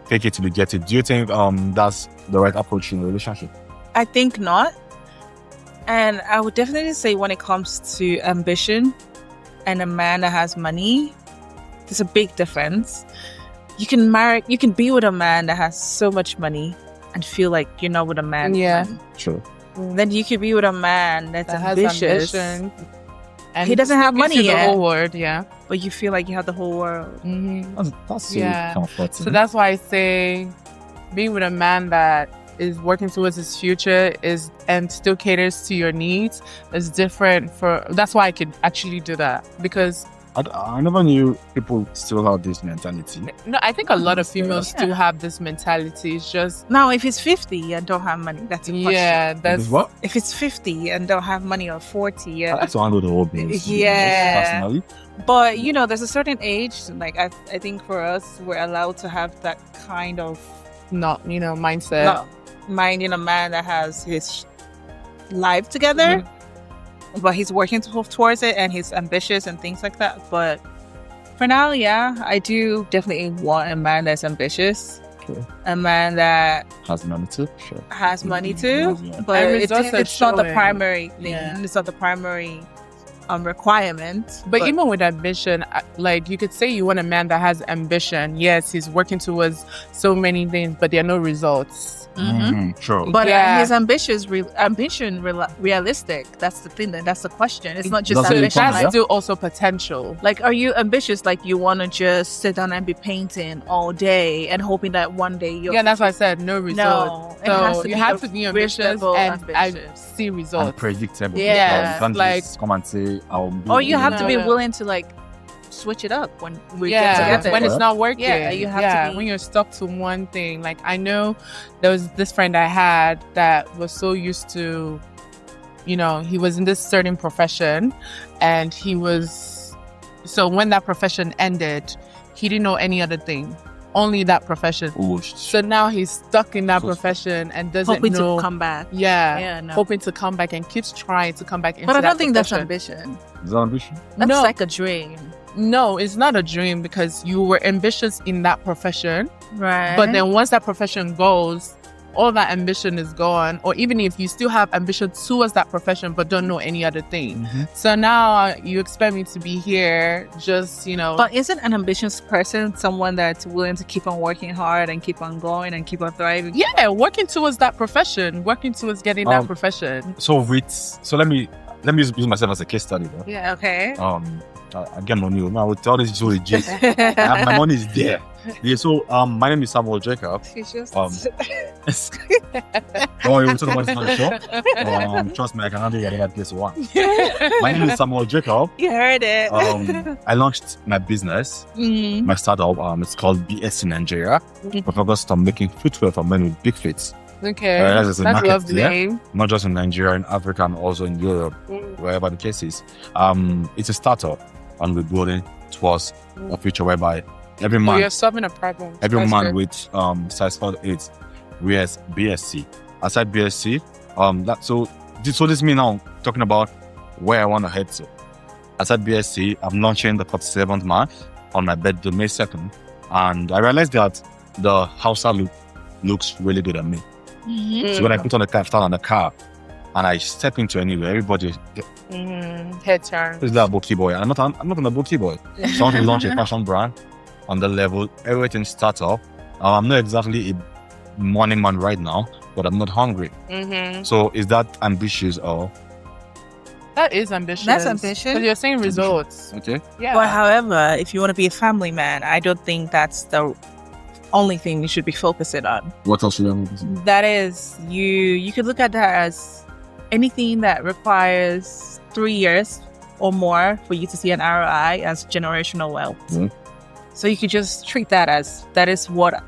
A: Fake it till you get it. Do you think that's the right approach in a relationship?
C: I think not. And I would definitely say when it comes to ambition and a man that has money, there's a big difference. You can be with a man that has so much money and feel like you're not with a man.
B: Yeah.
A: Sure.
C: Then you could be with a man that's
B: That has
C: ambitious,
B: ambition. And
C: He doesn't have money
B: gives you the
C: yet.
B: whole world, yeah.
C: but you feel like you have the whole world.
A: That's so
B: Yeah.
A: comforting.
B: So that's why I say being with a man that is working towards his future and still caters to your needs is different that's why I could actually do that because
A: I never knew people still have this mentality.
B: no, I think a lot of females still have this mentality. It's just
C: Now, if it's 50 and don't have money, that's a question.
B: yeah, that's
A: Because what?
C: If it's 50 and don't have money, or 40,
A: I like to handle the whole business.
C: Yeah.
A: Personally.
C: But there's a certain age. Like I think for us, we're allowed to have that kind of
B: not mindset.
C: not minding a man that has his life together, but he's working towards it and he's ambitious and things like that. But for now, yeah, I do definitely want a man that's ambitious,
A: Okay.
C: a man that
A: Has money too. Sure.
C: has money too.
A: Yeah.
C: But
B: And
C: it's
B: results are
C: not the
B: showing.
C: primary thing.
B: Yeah.
C: It's not the primary requirement.
B: But even with ambition, like you could say you want a man that has ambition. Yes, he's working towards so many things, but there are no results.
A: Sure.
C: But
B: Yeah.
C: his ambition realistic? That's the thing. That's the question. It's not just
A: Doesn't
C: ambition.
A: become,
B: That's
A: yeah?
B: still also potential.
C: Like, are you ambitious? Like, you want to just sit down and be painting all day and hoping that one day you'll...
B: Yeah, that's why I said no results.
C: No, it has
B: So
C: to
B: you
C: be
B: have
C: a
B: to be ambitious
C: reasonable
B: and
C: ambitious.
B: see results.
A: Unpredictable.
B: Yeah,
A: You can't
B: like-
A: just come and say, I'll be
C: Or you have to
B: No,
C: be
B: no.
C: willing to, like, switch it up when we
B: Yeah,
C: get together.
B: when it's not working.
C: Yeah, you have to be-
B: when you're stuck to one thing. Like I know there was this friend I had that was so used to, he was in this certain profession, and so when that profession ended, he didn't know any other thing, only that profession. So now he's stuck in that profession and doesn't
C: hoping
B: know.
C: to come back.
B: Yeah,
C: no.
B: hoping to come back and keeps trying to come back into
C: But I
B: that
C: don't think that's
B: profession.
C: ambition.
A: Is that ambition?
C: That's
B: No.
C: like a dream.
B: No, it's not a dream because you were ambitious in that profession.
C: Right.
B: But then once that profession goes, all that ambition is gone. Or even if you still have ambition towards that profession but don't know any other thing. So now you expect me to be here just,
C: But isn't an ambitious person someone that's willing to keep on working hard and keep on going and keep on thriving?
B: yeah, working towards that profession, working towards getting that profession.
A: So let me use myself as a case study. Though.
C: Yeah, okay.
A: Again, money. Now with all this legit. My money is there. Yeah. So my name is Samuel Jacob.
C: She's just...
A: Oh, you want to know what's on the show? Trust me, I can handle whatever place you want. My name is Samuel Jacob.
C: You heard it.
A: I launched my business, my startup. It's called BS in Nigeria. We're focused on making footwear for men with big feet.
B: Okay.
A: That's a market,
B: lovely.
A: yeah? Not just in Nigeria, in Africa, and also in Europe, wherever the case is. It's a startup, and we're building towards a future whereby every
B: So
A: man,
B: you're solving a problem.
A: every
B: That's
A: man
B: good.
A: with size 48 wears BSc. Aside BSc, so this means now talking about where I want to head to. Aside BSc, I'm launching the 47th man on my birthday, May 2nd. And I realized that the Hausa look looks really good on me. So when I put on the car, start on the car, and I step into anywhere, everybody
B: Head turn.
A: is that bookie boy. I'm not on a bookie boy. So I want to launch a fashion brand on the level. Everything starts off. I'm not exactly a morning man right now, but I'm not hungry. So is that ambitious or?
B: That is ambitious.
C: That's ambitious.
B: Because you're saying results.
A: Okay.
B: Yeah.
C: But however, if you want to be a family man, I don't think that's the only thing you should be focusing on.
A: What else should I
C: That is, you could look at that as anything that requires 3 years or more for you to see an ROI as generational wealth. So you could just treat that as that is what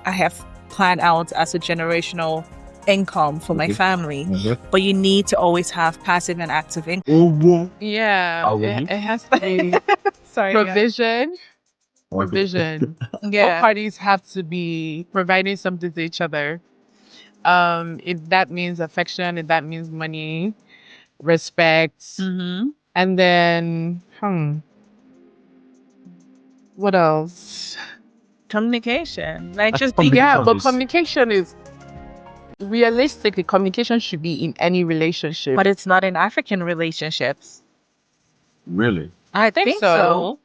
C: I have planned out as a generational income for my family. But you need to always have passive and active income.
B: Yeah. It has to be
C: Sorry.
B: provision. Provision. Both parties have to be providing something to each other. If that means affection, if that means money, respect, and then what else?
C: Communication. Like just
A: Communication.
C: be
B: Yeah, but communication is realistically communication should be in any relationship.
C: but it's not in African relationships.
A: Really?
C: I think so.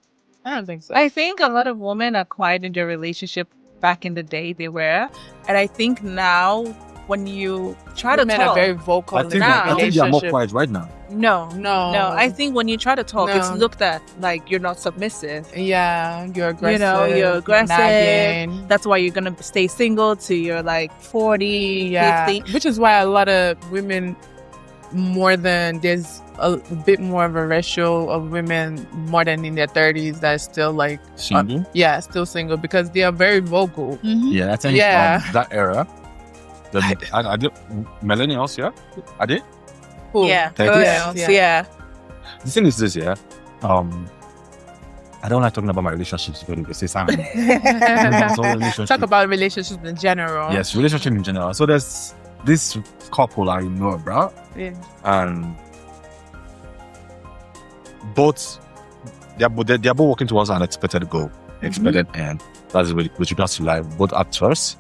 B: I don't think so.
C: I think a lot of women are quiet in their relationship. Back in the day, they were, and I think now when you try to
B: Men
C: talk,
B: are very vocal
A: I
B: in
A: think
B: that
A: they are more
B: relationship.
A: quiet right now.
C: no.
B: No.
C: I think when you try to talk, it's
B: No.
C: looked at like you're not submissive.
B: Yeah, you're aggressive.
C: You know, you're aggressive.
B: nagging.
C: That's why you're gonna stay single till you're like 40, 50.
B: Which is why a lot of women, there's a bit more of a ratio of women more than in their 30s that are still like
A: Single?
B: still single because they are very vocal.
A: Yeah, I think
B: Yeah.
A: that era. I did millennials, yeah? I did.
B: Cool.
C: Yeah.
A: Thirties?
C: Yeah.
A: The thing is this, yeah. I don't like talking about my relationships because they say something.
B: Talk about relationships in general.
A: Yes, relationship in general. So there's this couple I know, bro,
B: Yeah.
A: and they're both working towards an expected goal, expected end. That's with regards to life. Both actors.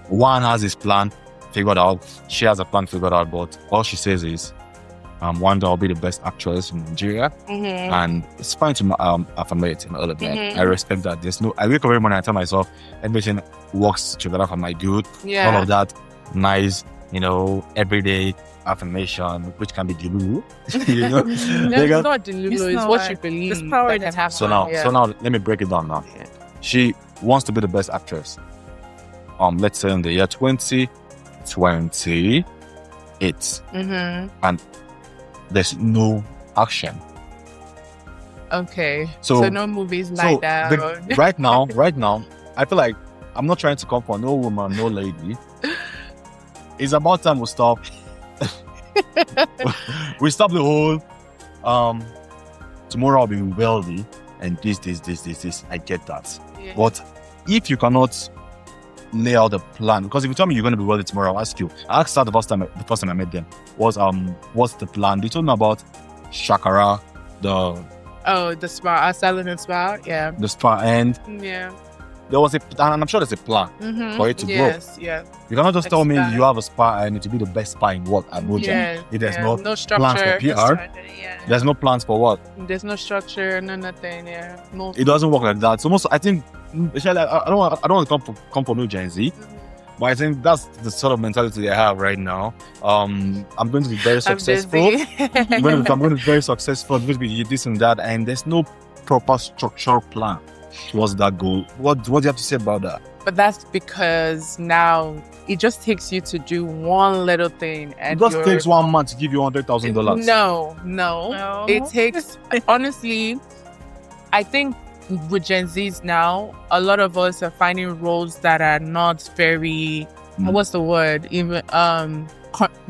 A: One has his plan figured out. She has a plan figured out, but all she says is, one day I'll be the best actress in Nigeria, and it's fine to affirmate him a little bit. I respect that. I wake up every morning and tell myself everything works together for my good.
B: Yeah.
A: All of that nice, everyday affirmation, which can be delulu.
B: No, it's not delulu. It's
C: not
B: what
C: like-
B: you believe.
C: it's power
B: that
C: in
B: can
C: its
B: happen.
A: So now,
B: Yeah.
A: let me break it down now.
B: Yeah.
A: She wants to be the best actress. Let's say in the year 2028, and there's no action.
B: Okay.
A: So-
B: So no movies like that.
A: Right now, I feel like I'm not trying to come for no woman, no lady. It's about time we stop. We stop the whole. Tomorrow I'll be wealthy, and this. I get that.
B: Yeah.
A: But if you cannot lay out a plan, because if you tell me you're going to be wealthy tomorrow, I'll ask you. I asked her the first time I met them was what's the plan? They told me about Shakara, the
B: spa, selling and spa. Yeah.
A: spa, and
B: Yeah.
A: there was and I'm sure there's a plan for it to grow.
B: Yes. Yeah.
A: You cannot just tell me
B: Expand.
A: you have a spa and it will be the best spa in what Abuja.
B: Yeah.
A: If there's
B: yeah.
A: no
B: no
A: plans for
B: structure.
A: PR, there's no plans for what.
B: There's no structure. No nothing. Yeah. No.
A: It doesn't work like that. So most, I think, especially, I don't want to come from New Gen Z, but I think that's the sort of mentality I have right now. I'm going to be very successful. I'm going to be very successful. I'm going to be this and that, and there's no proper structural plan towards that goal. What do you have to say about that?
B: But that's because now it just takes you to do one little thing,
A: It
B: and
A: just takes 1 month to give you $100,000.
B: No. It takes honestly. I think with Gen Zs now, a lot of us are finding roles that are not very. What's the word? Even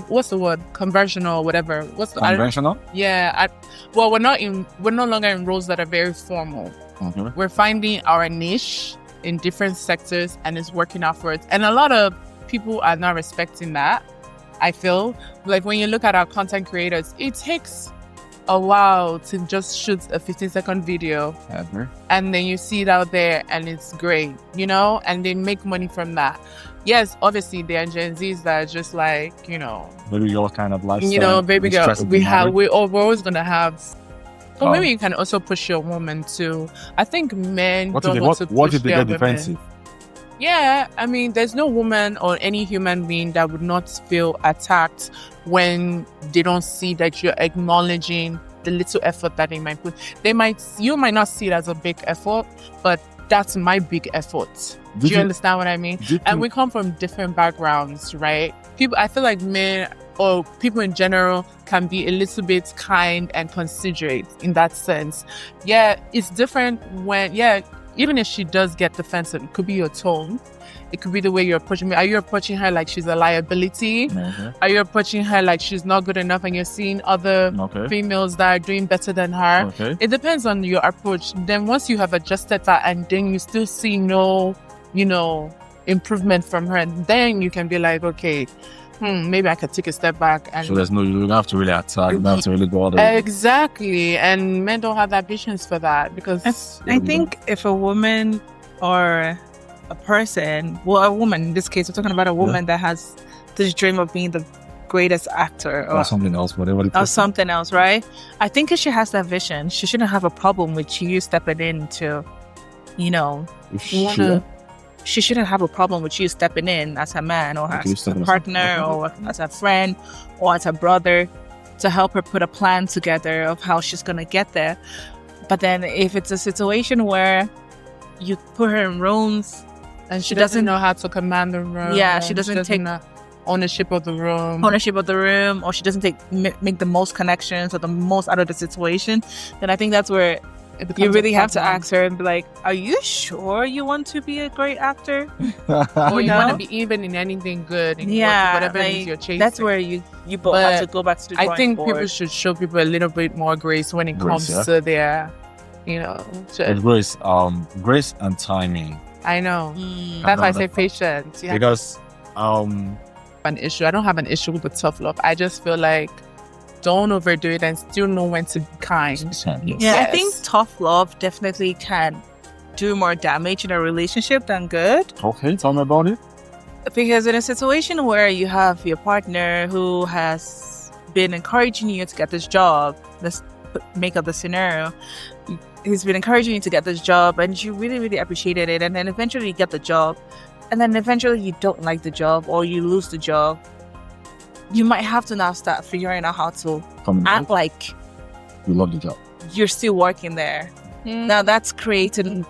B: what's the word? Conventional, whatever. What's the
A: Conventional?
B: we're no longer in roles that are very formal. We're finding our niche in different sectors and it's working out for us. And a lot of people are not respecting that. I feel like when you look at our content creators, it takes a while to just shoot a 15-second video,
A: Ever.
B: and then you see it out there and it's great, you know, and they make money from that. Yes, obviously there are Gen Zs that are just like, you know,
A: Maybe your kind of lifestyle.
B: you know, baby
A: the
B: girl,
A: stress of the marriage.
B: we're always gonna have. Or
A: Oh.
B: maybe you can also push your woman too. I think men
A: What
B: don't
A: if
B: want
A: they,
B: to
A: what
B: push
A: if they
B: their
A: get
B: women.
A: defensive?
B: Yeah, I mean, there's no woman or any human being that would not feel attacked when they don't see that you're acknowledging the little effort that they might put. You might not see it as a big effort, but that's my big effort. Do you understand what I mean? And we come from different backgrounds, right? I feel like men or people in general can be a little bit kind and considerate in that sense. Yeah, it's different when, even if she does get defensive, it could be your tone. It could be the way you're approaching me. Are you approaching her like she's a liability?
A: Okay.
B: Are you approaching her like she's not good enough and you're seeing other females that are doing better than her?
A: Okay.
B: It depends on your approach. Then once you have adjusted that and then you still see no, you know, improvement from her, then you can be like, okay, maybe I could take a step back. And
A: So you don't have to really attack. You don't have to really go all the way.
B: exactly. And men don't have that patience for that because
C: I think if a woman or a person, well, a woman in this case, we're talking about a woman that has this dream of being the greatest actor
A: Or something else, whatever it
C: or
A: is.
C: something else, right? I think if she has that vision, she shouldn't have a problem with you stepping in to, you know, she shouldn't have a problem with you stepping in as a man or as a partner or as a friend or as a brother to help her put a plan together of how she's going to get there. But then if it's a situation where you put her in rooms
B: and she doesn't know how to command the room.
C: Yeah, she doesn't take
B: ownership of the room.
C: Or she doesn't make the most connections or the most out of the situation, then I think that's where you really have to ask her and be like, are you sure you want to be a great actor?
B: Or you want to be even in anything good, in whatever it is you're chasing.
C: That's where you both have to go back to the drawing
B: I think
C: board.
B: people should show people a little bit more grace when it comes to their, you know.
A: Grace and timing.
B: I know. That's why I say patience. Yeah.
A: Because
B: an issue. I don't have an issue with the tough love. I just feel like don't overdo it and still know when to be kind.
C: I think tough love definitely can do more damage in a relationship than good.
A: Okay, tell me about it.
C: Because in a situation where you have your partner who has been encouraging you to get this job, let's make up the scenario. He's been encouraging you to get this job and you really, really appreciated it. And then eventually you get the job. And then eventually you don't like the job or you lose the job. You might have to now start figuring out how to act like
A: you love the job.
C: You're still working there. Now that's creating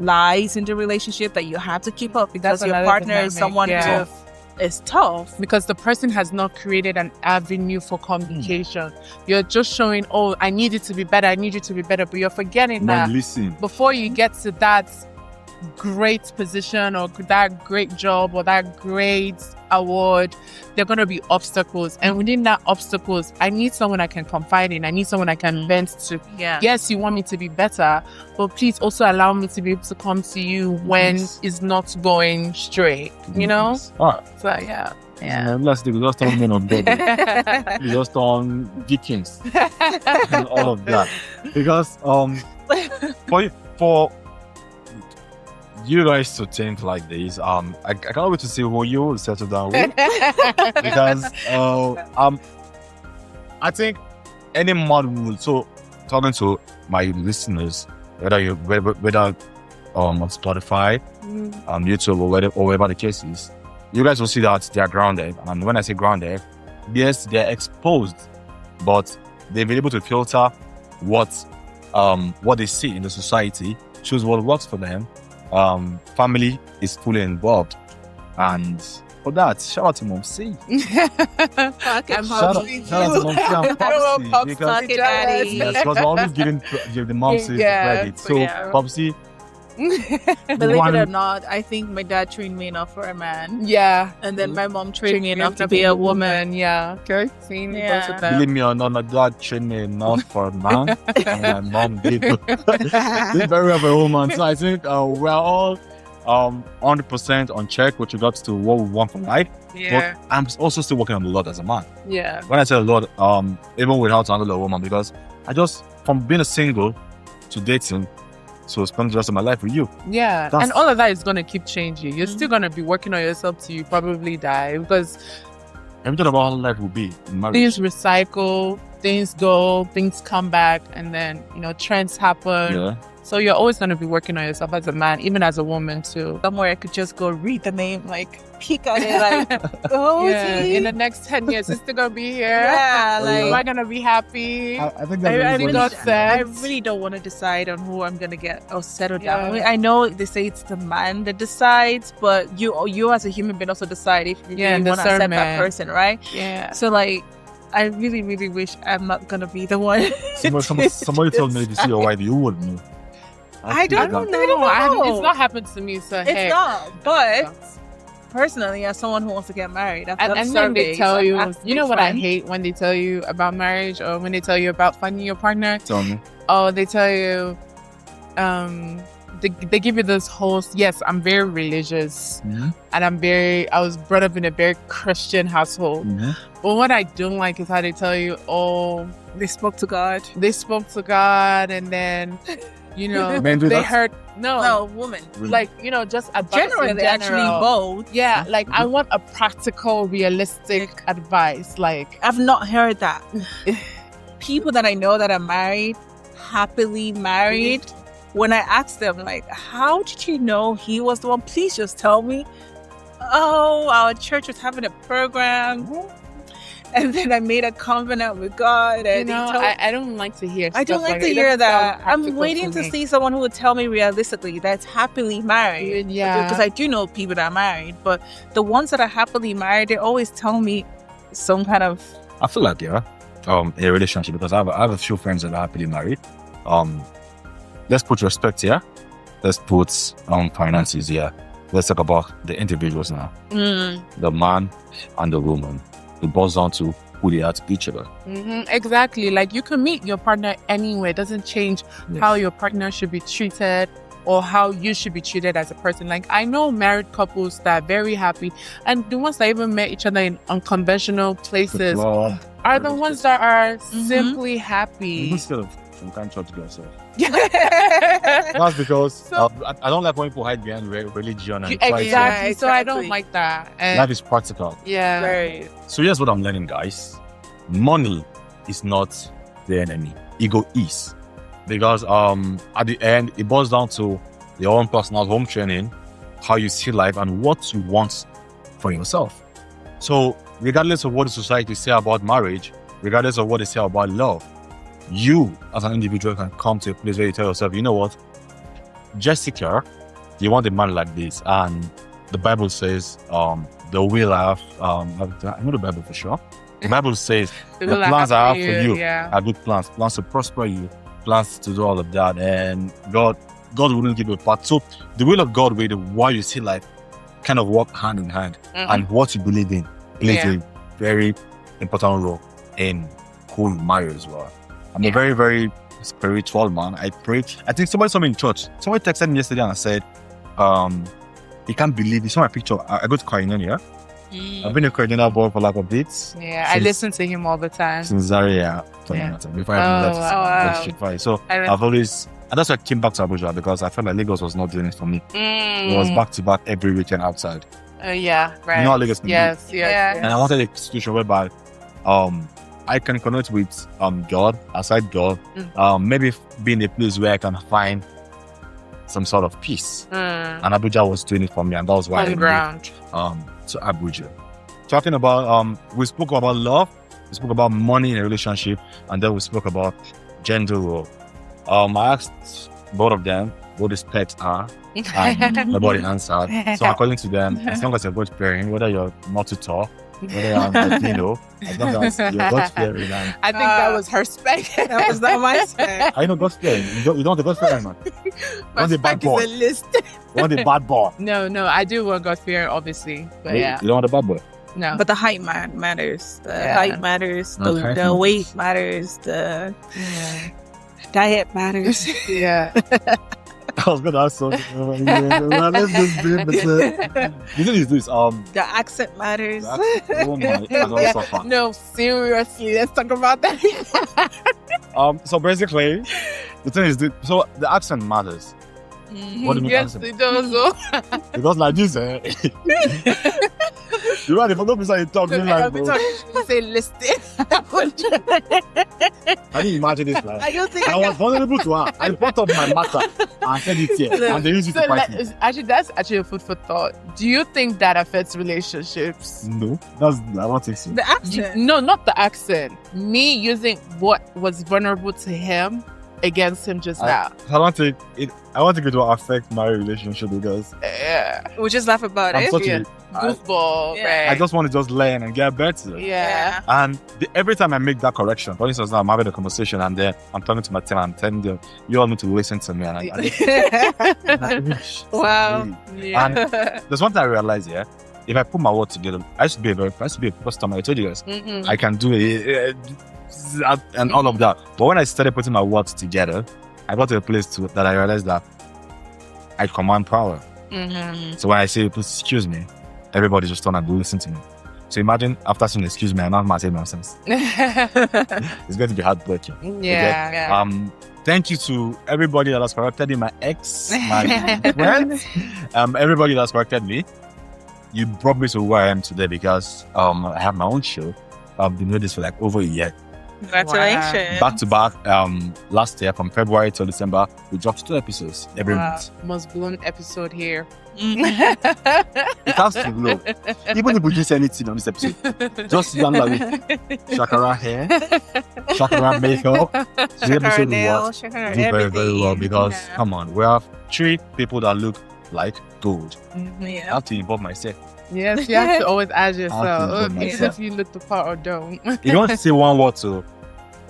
C: lies in the relationship that you have to keep up because your partner is someone who is tough.
B: Because the person has not created an avenue for communication. You're just showing, oh, I need it to be better, I need you to be better, but you're forgetting that before you get to that great position or that great job or that great award, there are going to be obstacles, and within that obstacles, I need someone I can confide in. I need someone I can vent to. Yes, you want me to be better, but please also allow me to be able to come to you when it's not going straight, you know.
A: All right.
B: So yeah.
A: Let's do just on men on baby, just on Vikings and all of that, because for you guys to think like this, I can't wait to see who you will settle down with. Because I think any man will. So talking to my listeners, whether on Spotify, YouTube, or whatever the case is, you guys will see that they are grounded. And when I say grounded, yes, they're exposed, but they've been able to filter what they see in the society, choose what works for them. Family is fully involved, and for that, shout out to Mom C. Shout out to Mom C and Popsy, because we're always giving the Mom C credit. So Popsy,
C: believe it or not, I think my dad trained me enough for a man.
B: Yeah.
C: And then my mom trained me enough to be a woman.
B: Yeah. Okay. Seeing both of them.
A: Believe me or not, my dad trained me enough for a man, and my mom did very well for a woman. So I think we're all 100% on check with regards to what we want from life.
B: Yeah.
A: But I'm also still working on a lot as a man.
B: Yeah.
A: When I say a lot, even without another woman, because I just, from being a single to dating, so spend the rest of my life with you.
B: Yeah.
A: That's-
B: And all of that is going to keep changing. You're still going to be working on yourself till you probably die, because
A: Everything about how life will be in marriage.
B: things recycle, things go, things come back, and then, trends happen.
A: Yeah.
B: So you're always going to be working on yourself as a man, even as a woman too.
C: Somewhere I could just go read the name, like peek at it, like, oh,
B: Yeah.
C: gee.
B: In the next 10 years, it's still going to be here.
C: Yeah,
A: like-
B: Am I going to be happy?
A: I think
C: I
A: that's
C: really,
B: got
C: I
B: sex.
C: really don't want to decide on who I'm gonna get or settle
B: Yeah.
C: down. I mean, I know they say it's the man that decides, but you as a human being also decide if you
B: Yeah,
C: really want to accept that
B: discernment.
C: person, right?
B: Yeah.
C: So like, I really, really wish I'm not gonna be the one.
A: somebody told me if you see your wife, you would know.
C: I don't know.
B: It's not happened to me, so
C: It's
B: hey.
C: not, but personally, as someone who wants to get married, I've done
B: And then they
C: surveys,
B: tell
C: I've
B: you,
C: asked
B: you know
C: my
B: what I
C: friends.
B: hate when they tell you about marriage, or when they tell you about finding your partner?
A: Tell me.
B: Oh, they tell you, they give you this whole, yes, I'm very religious, and I was brought up in a very Christian household. But what I don't like is how they tell you, oh,
C: They spoke to God.
B: they spoke to God, and then,
A: Men do
B: they
A: that?
B: heard,
C: No, woman.
B: like, just advice
C: Generally,
B: in
C: they actually
B: general.
C: both.
B: Yeah, like I want a practical, realistic advice. Like,
C: I've not heard that. People that I know that are married, happily married, when I ask them, like, how did you know he was the one? Please just tell me. Oh, our church was having a program. And then I made a covenant with God. And he told-
B: I don't like to hear.
C: I don't
B: stuff
C: like to
B: it. It
C: hear
B: doesn't sound
C: that. I'm
B: practical
C: waiting to
B: me.
C: see someone who would tell me realistically that's happily married.
B: Yeah.
C: Because I do know people that are married, but the ones that are happily married, they always tell me some kind of.
A: I feel like, in a relationship, because I have a few friends that are happily married. Let's put respect here. Let's put finances here. Let's talk about the individuals now. The man and the woman. It boils down to who they are to each other.
B: Exactly. Like, you can meet your partner anyway. It doesn't change how your partner should be treated or how you should be treated as a person. Like, I know married couples that are very happy, and the ones that even met each other in unconventional places
A: Club.
B: are the ones that are simply happy.
A: Instead of some kind of church girl, so. That's because I don't like when people hide behind religion and try to-
B: Exactly. So I don't
C: exactly.
B: like that. And
A: Life is practical.
B: yeah.
C: Very.
A: So here's what I'm learning, guys. Money is not the enemy. Ego is. Because at the end, it boils down to your own personal home training, how you see life, and what you want for yourself. So regardless of what the society say about marriage, regardless of what they say about love, you as an individual can come to a place where you tell yourself, you know what, Jessica, you want a man like this. And the Bible says, the will have, I know the Bible for sure. The Bible says the
B: will I
A: plans
B: have
A: I
B: for
A: have for you
B: yeah.
A: are good plans to prosper you, plans to do all of that. And God wouldn't give you a part. So the will of God, with why you see life, kind of work hand in hand. And what you believe in plays a very important role in who you marry as well. I'm a very, very spiritual man. I pray. I think somebody saw me in church. Somebody texted me yesterday and I said, he can't believe, he saw my picture. I go to Koinonia. I've been a Koinonia boy for like a bit.
B: Yeah, I listen to him all the time.
A: Since Zaria, before I even left.
B: wow.
A: So I've always, and that's why I came back to Abuja, because I felt like Lagos was not doing it for me. It was back to back every weekend outside.
B: Yeah, right.
A: You know how Lagos can be.
B: Yes.
A: And I wanted a situation whereby I can connect with God, aside God, maybe be in a place where I can find some sort of peace. And Abuja was doing it for me, and that was why I moved to Abuja. Talking about we spoke about love, we spoke about money in a relationship, and then we spoke about gender role. I asked both of them what these pets are, and nobody answered. So according to them, as long as you're both pairing, whether you're not too tall, whether you're Latino, as long as you're both pairing, and
B: I think that was her spec.
C: That was not my spec.
A: I know God's pairing. You don't want the God's pairing, man.
B: My
A: Want the bad
B: spec is
A: boy.
B: a list.
A: You want the bad boy.
B: No, I do want God fear, obviously, but yeah,
A: You don't want the bad boy.
B: no.
C: But the height matters. The
B: Yeah.
C: height matters. The,
A: Okay.
C: the weight matters. The diet matters.
B: Yeah.
A: I was gonna ask something. Well, let's just do it. The thing is this.
C: The accent matters.
A: Oh my! I don't suffer.
B: No, seriously, let's talk about that.
A: So basically, the thing is, so the accent matters. What do you mean
B: Yes,
A: accent?
B: it does.
A: Because like this, you know, if I go beside you talk, you like, bro.
B: You say listen.
A: Can you imagine this? Like,
C: I don't think
A: I was vulnerable to her. I brought up my matter and said it here, and they used it to fight me.
B: Actually, that's actually a food for thought. Do you think that affects relationships?
A: No, I don't think so.
C: the accent.
B: No, not the accent. Me using what was vulnerable to him against him just now.
A: I don't think it. I want to affect my relationship because
B: Yeah.
C: We just laugh about
A: I'm
C: it.
A: such
B: Yeah.
A: a.
B: Goofball,
C: Yeah.
B: right?
A: I just want to just learn and get better.
B: yeah.
A: And every time I make that correction, for instance, now I'm having a conversation and then I'm talking to my team and telling them, you all need to listen to me. And
C: Wow.
B: Yeah.
A: And there's one thing I realized, yeah, if I put my words together, I used to be a customer. I told you guys,
B: Mm-mm.
A: I can do it and all of that. But when I started putting my words together, I got to a place that I realized that I command power.
B: Mhm.
A: So when I say, please excuse me, everybody just turn and listen to me. So imagine after saying excuse me, I'm not saying nonsense. It's going to be heartbreaking.
B: Yeah.
A: Thank you to everybody that has corrected me, my ex, my friends, everybody that's corrected me. You brought me to where I am today because I have my own show. I've been doing this for like over a year.
C: Congratulations.
A: Back to back, last year from February to December, we dropped 2 episodes every
B: Wow.
A: month.
B: Most blown episode here.
A: It has to blow. Even if we just say anything on this episode, just young like Shakara hair, Shakara makeup. This
C: Check her
A: episode will
C: nails, check her
A: do very, very
C: everything.
A: well because
C: Yeah.
A: come on, we have 3 people that look like gold. I
C: Yeah.
A: have to involve myself.
B: Yes, you have to always ask
A: I'll
B: yourself,
A: do
B: even
A: myself.
B: if you look the part or don't.
A: You don't say one word to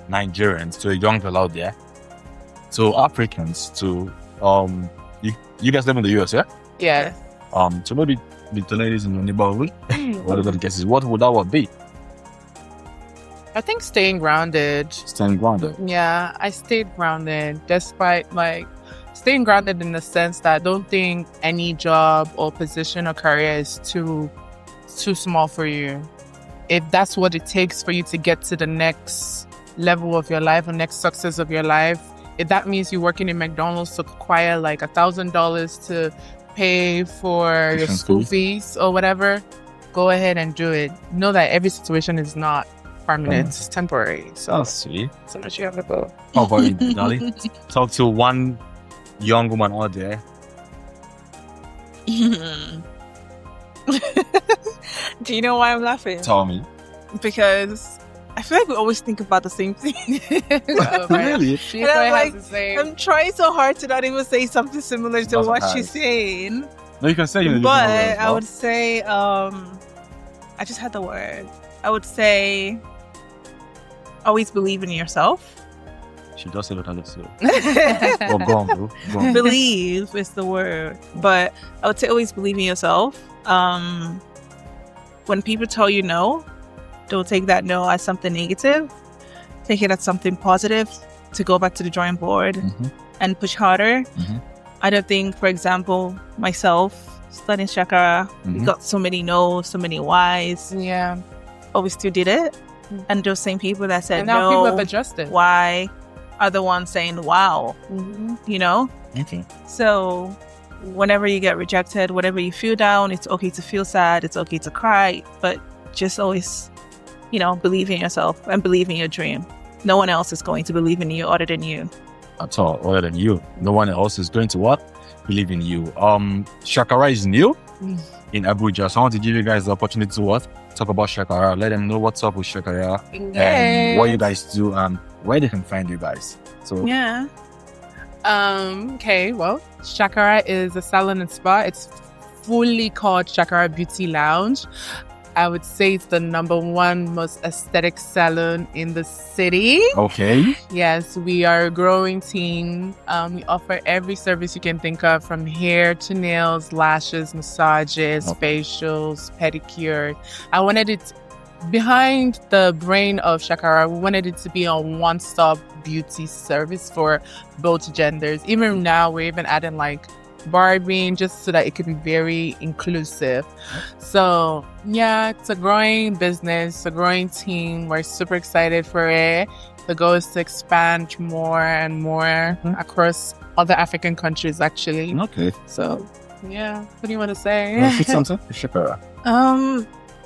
A: Nigerians, to a young girl out there, to Africans, to you guys live in the US, yeah?
B: Yeah.
A: So maybe the ladies in the neighborhood, whatever the case is, what would that word be?
B: I think staying grounded.
A: Staying grounded.
B: Yeah, I stayed grounded despite staying grounded in the sense that I don't think any job or position or career is too small for you. If that's what it takes for you to get to the next level of your life or next success of your life, if that means you're working in McDonald's to acquire like $1,000 to pay for your
A: Tuition
B: school
A: fee.
B: fees or whatever, go ahead and do it. Know that every situation is not permanent, it's temporary. So
A: That's sweet.
B: so much you have to go.
A: How about you, darling? Talk to one young woman out there.
C: Do you know why I'm laughing?
A: Tell me.
C: Because I feel like we always think about the same thing.
A: Really?
B: She
C: And I'm
B: probably
C: like,
B: has the same.
C: I'm trying so hard to not even say something similar to
A: Doesn't
C: what
A: matter.
C: she's saying.
A: No, you can say you
C: But I would say, I just had the word. I would say, always believe in yourself.
A: She just said it on the show. Oh, go on, bro. Go on.
C: Believe is the word. But I would say always believe in yourself. When people tell you no, don't take that no as something negative. Take it as something positive to go back to the drawing board
A: Mhm.
C: and push harder.
A: Mhm.
C: I don't think, for example, myself studying Shakara, we
A: Mhm.
C: got so many no's, so many whys,
B: Yeah.
C: but we still did it. And those same people that said
B: And now people have
C: no,
B: adjusted.
C: why, are the ones saying wow, you know?
A: Okay.
C: So whenever you get rejected, whenever you feel down, it's okay to feel sad, it's okay to cry, but just always, believe in yourself and believe in your dream. No one else is going to believe in you other than you.
A: At all, other than you. No one else is going to what? Believe in you. Shakara is new in Abuja. So I want to give you guys the opportunity to what? Talk about Shakara. Let them know what's up with Shakara and what you guys do and where they can find you guys. So
C: Yeah.
B: Okay, well, Shakara is a salon and spa. It's fully called Shakara Beauty Lounge. I would say it's the #1 most aesthetic salon in the city.
A: okay.
B: Yes, we are a growing team. We offer every service you can think of, from hair to nails, lashes, massages,
A: Okay.
B: facials, pedicure. I wanted it behind the brain of Shakara, we wanted it to be a one-stop beauty service for both genders. Even now, we're even adding like barbing just so that it could be very inclusive. So yeah, it's a growing business, a growing team. We're super excited for it. The goal is to expand more and more across other African countries, actually.
A: Okay.
B: So yeah, what do you want to say?
A: Fix something? Shakara.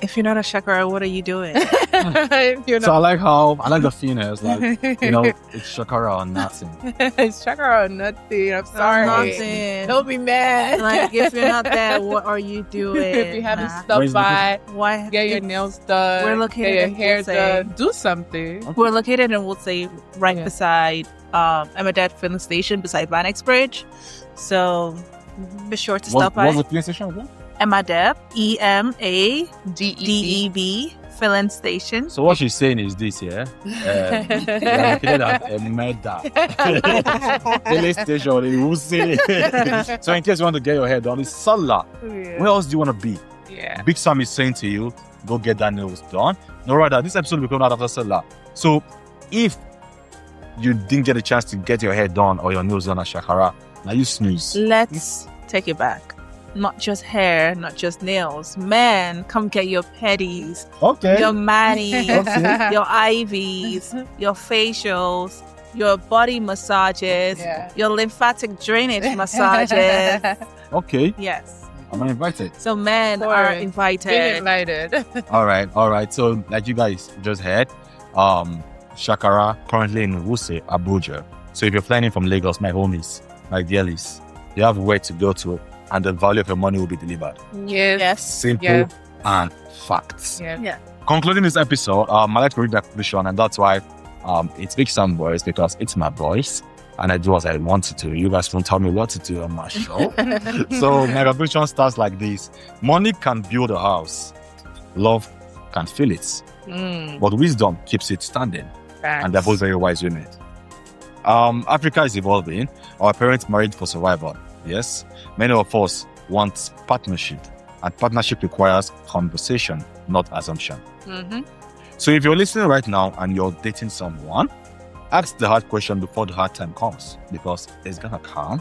C: If you're not a Shakara, what are you doing?
B: You
A: So
B: know,
A: I like the females, like, it's Shakara or nothing.
B: it's Shakara or nothing. I'm sorry.
C: Nothing.
B: Don't be mad.
C: Like, if you're not there, what are you doing?
B: If you haven't
C: Nah.
B: stopped by,
C: Why?
B: get your nails done,
C: We're located
B: get your
C: in
B: hair
C: Woolsey.
B: done, do something.
C: We're located in Woolsey, right
B: Yeah.
C: beside Emadet filling station, beside Vanex Bridge. So be sure to stop
A: What's
C: by.
A: the police station again?
C: Emadeb, EMADEB
B: DEB.
C: filling station.
A: So what she's saying is this, yeah? We are located at Emeda. Police station, they will say. So in case you want to get your hair done, it's Salah. Where else do you want to be?
B: Yeah.
A: Big Sam is saying to you, go get that nails done. No, rather, this episode will come out after Salah. So if you didn't get a chance to get your hair done or your nails done at Shakara, now you snooze.
C: Let's take it back. Not just hair, not just nails. Man, come get your pedis,
A: Okay.
C: your manis,
A: Okay.
C: your IVs, your facials, your body massages,
B: Yeah.
C: your lymphatic drainage massages.
A: Okay.
C: Yes.
A: I'm invited.
C: So men
B: Of
C: are
B: course. Get
C: invited.
B: invited.
A: All right. So like you guys just heard, Shakara currently in Wuse, Abuja. So if you're flying from Lagos, my homies, my dearlies, you have where to go to, and the value of your money will be delivered.
B: Yes.
C: Yes.
A: Simple
B: Yeah.
A: and facts.
B: Yeah.
C: Yeah.
A: Concluding this episode, I like to read that conclusion, and that's why it's Big Sam Boys, because it's my voice, and I do as I want to do. You guys don't tell me what to do on my show. So my conclusion starts like this: money can build a house, love can fill it, but wisdom keeps it standing. And they're both very wise women. Africa is evolving. Our parents married for survival. Yes, many of us want partnership, and partnership requires conversation, not assumption. So if you're listening right now and you're dating someone, ask the hard question before the hard time comes, because it's gonna come.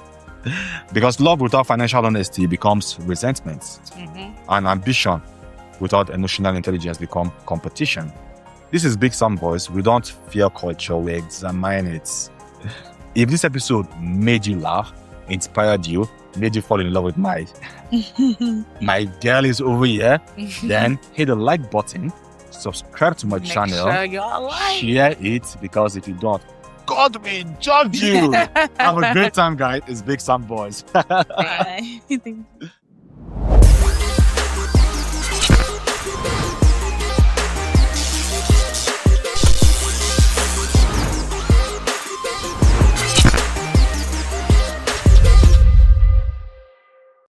A: Because love without financial honesty becomes resentment, and ambition without emotional intelligence become competition. This is Big Sam Boys. We don't fear culture, we examine it. If this episode made you laugh, inspired you, made you fall in love with my girl is over here, then hit the like button, subscribe to my channel,
B: Sure you're like.
A: share it, because if you don't, God will judge you. Have a great time, guys. It's Big Sam Boys.
C: Bye.